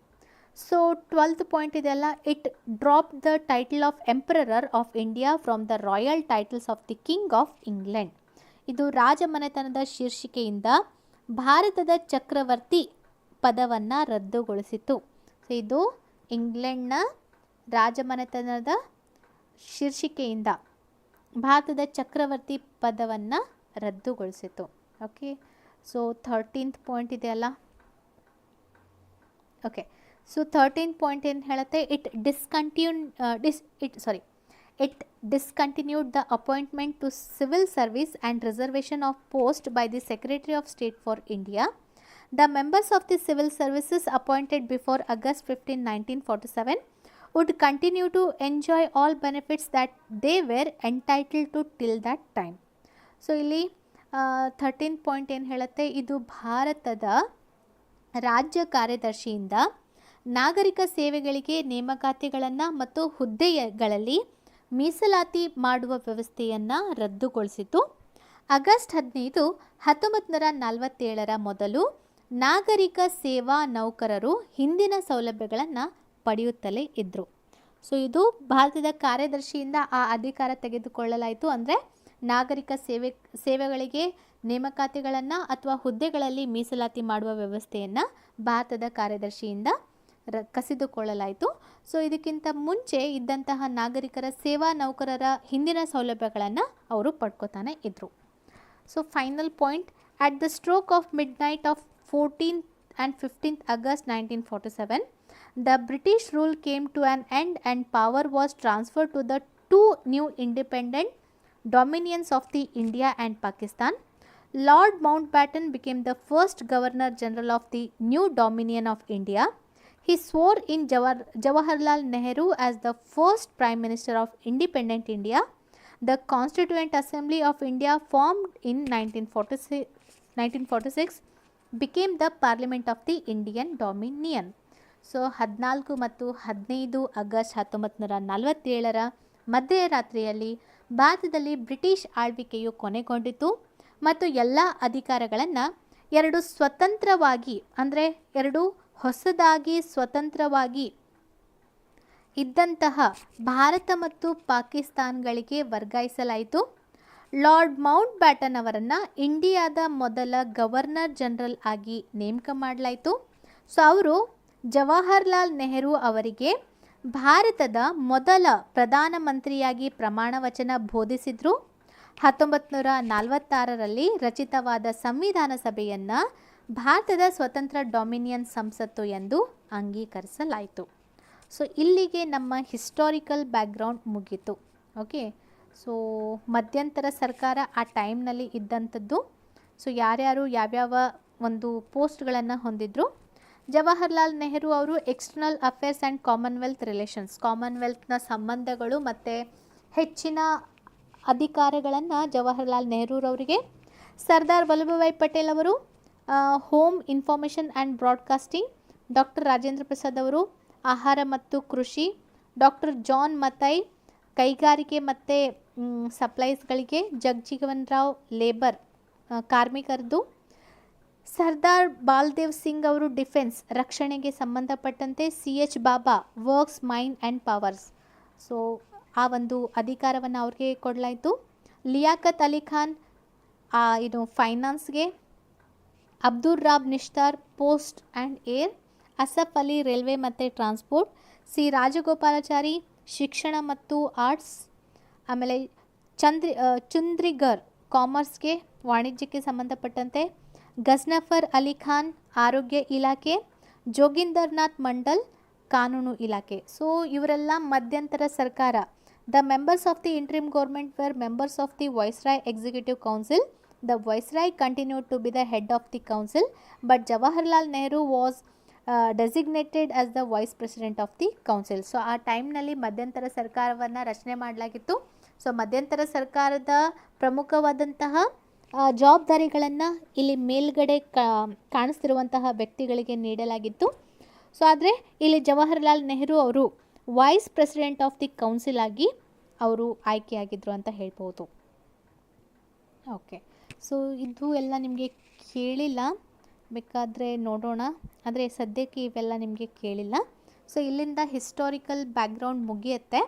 A: ಸೊ 12th ಪಾಯಿಂಟ್ ಇದೆಯಲ್ಲ, it drop the title of emperor of India from the royal titles of the king of England. ಇದು ರಾಜಮನೆತನದ ಶೀರ್ಷಿಕೆಯಿಂದ ಭಾರತದ ಚಕ್ರವರ್ತಿ ಪದವನ್ನು ರದ್ದುಗೊಳಿಸಿತು. ಸೊ ಇದು ಇಂಗ್ಲೆಂಡ್ನ ರಾಜಮನೆತನದ ಶೀರ್ಷಿಕೆಯಿಂದ ಭಾರತದ ಚಕ್ರವರ್ತಿ ಪದವನ್ನು ರದ್ದುಗೊಳಿಸಿತು. ಓಕೆ, ಸೊ 13th ಪಾಯಿಂಟ್ ಇದೆಯಲ್ಲ. ಓಕೆ, ಸೊ 13th ಪಾಯಿಂಟ್ ಏನು ಹೇಳುತ್ತೆ, it discontinued the appointment to civil service and reservation of post by the secretary of state for India. The members of the civil services appointed before August 15, 1947 would continue to enjoy all benefits that they were entitled to till that time. So ಇಲ್ಲಿ 13 point ಏನು ಹೇಳುತ್ತೆ, ಇದು ಭಾರತದ ರಾಜ್ಯ ಕಾರ್ಯದರ್ಶಿಯಿಂದ ನಾಗರಿಕ ಸೇವೆಗಳಿಗೆ ನೇಮಕಾತಿಗಳನ್ನು ಮತ್ತು ಹುದ್ದೆಗಳಲ್ಲಿ ಮೀಸಲಾತಿ ಮಾಡುವ ವ್ಯವಸ್ಥೆಯನ್ನು ರದ್ದುಗೊಳಿಸಿತು. ಆಗಸ್ಟ್ 15, 1947 ಮೊದಲು ನಾಗರಿಕ ಸೇವಾ ನೌಕರರು ಹಿಂದಿನ ಸೌಲಭ್ಯಗಳನ್ನು ಪಡೆಯುತ್ತಲೇ ಇದ್ದರು. ಸೊ ಇದು ಭಾರತದ ಕಾರ್ಯದರ್ಶಿಯಿಂದ ಆ ಅಧಿಕಾರ ತೆಗೆದುಕೊಳ್ಳಲಾಯಿತು. ಅಂದರೆ ನಾಗರಿಕ ಸೇವೆಗಳಿಗೆ ನೇಮಕಾತಿಗಳನ್ನು ಅಥವಾ ಹುದ್ದೆಗಳಲ್ಲಿ ಮೀಸಲಾತಿ ಮಾಡುವ ವ್ಯವಸ್ಥೆಯನ್ನು ಭಾರತದ ಕಾರ್ಯದರ್ಶಿಯಿಂದ ಕಸಿದುಕೊಳ್ಳಲಾಯಿತು. ಸೊ ಇದಕ್ಕಿಂತ ಮುಂಚೆ ಇದ್ದಂತಹ ನಾಗರಿಕರ ಸೇವಾ ನೌಕರರ ಹಿಂದಿನ ಸೌಲಭ್ಯಗಳನ್ನು ಅವರು ಪಡ್ಕೋತಾನೆ ಇದ್ದರು. So final point, at the stroke of midnight of 14th and 15th August 1947, the British rule came to an end and power was transferred to the two new independent dominions of the India and Pakistan. Lord Mountbatten became the first Governor General of the new Dominion of India. He swore in Jawaharlal Nehru as the first Prime Minister of independent India. The Constituent Assembly of India, formed in 1946, became the Parliament of the Indian Dominion. So 14 ಮತ್ತು 15 August 1947 ಮಧ್ಯರಾತ್ರಿಯಲ್ಲಿ ಭಾರತದಲ್ಲಿ British ಆಳ್ವಿಕೆಯು ಕೊನೆಗೊಂಡಿತು ಮತ್ತು ಎಲ್ಲ ಅಧಿಕಾರಗಳನ್ನು ಎರಡು ಸ್ವತಂತ್ರವಾಗಿ, ಅಂದರೆ ಎರಡು ಹೊಸದಾಗಿ ಸ್ವತಂತ್ರವಾಗಿ ಇದ್ದಂತಹ ಭಾರತ ಮತ್ತು ಪಾಕಿಸ್ತಾನ್ಗಳಿಗೆ ವರ್ಗಾಯಿಸಲಾಯಿತು. ಲಾರ್ಡ್ ಮೌಂಟ್ ಬ್ಯಾಟನ್ ಅವರನ್ನು ಇಂಡಿಯಾದ ಮೊದಲ ಗವರ್ನರ್ ಜನರಲ್ ಆಗಿ ನೇಮಕ ಮಾಡಲಾಯಿತು. ಸೊ ಅವರು ಜವಾಹರ್ಲಾಲ್ ನೆಹರು ಅವರಿಗೆ ಭಾರತದ ಮೊದಲ ಪ್ರಧಾನಮಂತ್ರಿಯಾಗಿ ಪ್ರಮಾಣ ವಚನ ಬೋಧಿಸಿದರು. 1946ರಲ್ಲಿ ರಚಿತವಾದ ಸಂವಿಧಾನ ಸಭೆಯನ್ನು ಭಾರತದ ಸ್ವತಂತ್ರ ಡೊಮಿನಿಯನ್ ಸಂಸತ್ತು ಎಂದು ಅಂಗೀಕರಿಸಲಾಯಿತು. ಸೊ ಇಲ್ಲಿಗೆ ನಮ್ಮ ಹಿಸ್ಟಾರಿಕಲ್ ಬ್ಯಾಕ್ಗ್ರೌಂಡ್ ಮುಗೀತು. ಓಕೆ, ಸೊ ಮಧ್ಯಂತರ ಸರ್ಕಾರ ಆ ಟೈಮ್ನಲ್ಲಿ ಇದ್ದಂಥದ್ದು. ಸೊ ಯಾರ್ಯಾರು ಯಾವ್ಯಾವ ಒಂದು ಪೋಸ್ಟ್ಗಳನ್ನು ಹೊಂದಿದ್ರು. ಜವಾಹರ್ಲಾಲ್ ನೆಹರು ಅವರು external affairs and commonwealth relations, ಕಾಮನ್ವೆಲ್ತ್ನ ಸಂಬಂಧಗಳು ಮತ್ತು ಹೆಚ್ಚಿನ ಅಧಿಕಾರಗಳನ್ನು ಜವಾಹರ್ಲಾಲ್ ನೆಹರೂರವರಿಗೆ. ಸರ್ದಾರ್ ವಲ್ಲಭಭಾಯ್ ಪಟೇಲ್ ಅವರು home information and broadcasting. Doctor Rajendra Prasad ಅವರು ಆಹಾರ ಮತ್ತು ಕೃಷಿ. ಡಾಕ್ಟರ್ ಜಾನ್ ಮತೈ ಕೈಗಾರಿಕೆ ಮತ್ತು ಸಪ್ಲೈಸ್ಗಳಿಗೆ. ಜಗಜೀವನ್ ರಾವ್ ಲೇಬರ್, ಕಾರ್ಮಿಕರದು. ಸರ್ದಾರ್ ಬಾಲ್ದೇವ್ ಸಿಂಗ್ ಅವರು ಡಿಫೆನ್ಸ್, ರಕ್ಷಣೆಗೆ ಸಂಬಂಧಪಟ್ಟಂತೆ. CH Bhabha works, mine and powers. So ಆ ಒಂದು ಅಧಿಕಾರವನ್ನು ಅವ್ರಿಗೆ ಕೊಡಲಾಯಿತು. ಲಿಯಾಕತ್ ಅಲಿ ಖಾನ್ ಇದು ಫೈನಾನ್ಸ್ಗೆ. Abdul Rab Nishtar post and air. Asaf Ali railway ಮತ್ತು ಟ್ರಾನ್ಸ್ಪೋರ್ಟ್. C ರಾಜಗೋಪಾಲಾಚಾರಿ ಶಿಕ್ಷಣ ಮತ್ತು ಆರ್ಟ್ಸ್. ಆಮೇಲೆ ಚುಂದ್ರಿಗರ್ ಕಾಮರ್ಸ್ಗೆ, ವಾಣಿಜ್ಯಕ್ಕೆ ಸಂಬಂಧಪಟ್ಟಂತೆ. ಗಜ್ನಫರ್ ಅಲಿ ಖಾನ್ ಆರೋಗ್ಯ ಇಲಾಖೆ. ಜೋಗಿಂದರ್ನಾಥ್ ಮಂಡಲ್ ಕಾನೂನು ಇಲಾಖೆ. ಸೊ ಇವರೆಲ್ಲ ಮಧ್ಯಂತರ ಸರ್ಕಾರ. The members of the interim government were members of the viceroy executive council. The Viceroy continued to be the head of the council, but Jawaharlal Nehru was designated as the vice president of the council. So ಆ ಟೈಮ್ನಲ್ಲಿ ಮಧ್ಯಂತರ ಸರ್ಕಾರವನ್ನು ರಚನೆ ಮಾಡಲಾಗಿತ್ತು. So ಮಧ್ಯಂತರ ಸರ್ಕಾರದ ಪ್ರಮುಖವಾದಂತಹ ಜವಾಬ್ದಾರಿಗಳನ್ನು ಇಲ್ಲಿ ಮೇಲ್ಗಡೆ ಕಾಣಿಸ್ತಿರುವಂತಹ ವ್ಯಕ್ತಿಗಳಿಗೆ ನೀಡಲಾಗಿತ್ತು. ಸೊ ಆದರೆ ಇಲ್ಲಿ ಜವಾಹರ್ಲಾಲ್ ನೆಹರು ಅವರು vice president of the council ಆಗಿ ಅವರು ಆಯ್ಕೆಯಾಗಿದ್ದರು ಅಂತ ಹೇಳ್ಬೋದು. ಓಕೆ, ಸೊ ಇದು ಎಲ್ಲ ನಿಮಗೆ ಕೇಳಿಲ್ಲ, ಬೇಕಾದರೆ ನೋಡೋಣ. ಆದರೆ ಸದ್ಯಕ್ಕೆ ಇವೆಲ್ಲ ನಿಮಗೆ ಕೇಳಿಲ್ಲ. ಸೊ ಇಲ್ಲಿಂದ ಹಿಸ್ಟಾರಿಕಲ್ ಬ್ಯಾಕ್ಗ್ರೌಂಡ್ ಮುಗಿಯುತ್ತೆ.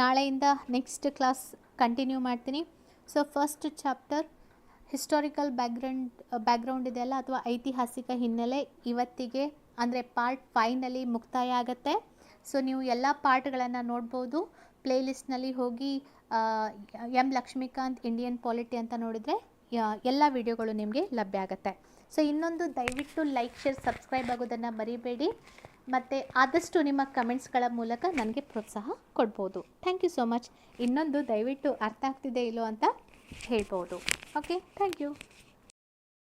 A: ನಾಳೆಯಿಂದ ನೆಕ್ಸ್ಟ್ ಕ್ಲಾಸ್ ಕಂಟಿನ್ಯೂ ಮಾಡ್ತೀನಿ. So first chapter historical background ಇದೆಯಲ್ಲ, ಅಥವಾ ಐತಿಹಾಸಿಕ ಹಿನ್ನೆಲೆ, ಇವತ್ತಿಗೆ ಅಂದರೆ ಪಾರ್ಟ್ 5ನಲ್ಲಿ ಮುಕ್ತಾಯ ಆಗುತ್ತೆ. ಸೊ ನೀವು ಎಲ್ಲ ಪಾರ್ಟ್ಗಳನ್ನು ನೋಡ್ಬೋದು. ಪ್ಲೇಲಿಸ್ಟ್ನಲ್ಲಿ ಹೋಗಿ ಎಂ ಲಕ್ಷ್ಮೀಕಾಂತ್ ಇಂಡಿಯನ್ ಪಾಲಿಟಿ ಅಂತ ನೋಡಿದರೆ ಎಲ್ಲ ವಿಡಿಯೋಗಳು ನಿಮಗೆ ಲಭ್ಯ ಆಗುತ್ತೆ. ಸೊ ಇನ್ನೊಂದು, ದಯವಿಟ್ಟು ಲೈಕ್, ಶೇರ್, ಸಬ್ಸ್ಕ್ರೈಬ್ ಆಗೋದನ್ನು ಮರಿಬೇಡಿ. ಮತ್ತು ಆದಷ್ಟು ನಿಮ್ಮ ಕಮೆಂಟ್ಸ್ಗಳ ಮೂಲಕ ನನಗೆ ಪ್ರೋತ್ಸಾಹ ಕೊಡ್ಬೋದು. Thank you so much. ಇನ್ನೊಂದು, ದಯವಿಟ್ಟು ಅರ್ಥ ಆಗ್ತಿದೆ ಇಲ್ಲೋ ಅಂತ ಹೇಳ್ಬೋದು. Okay, thank you.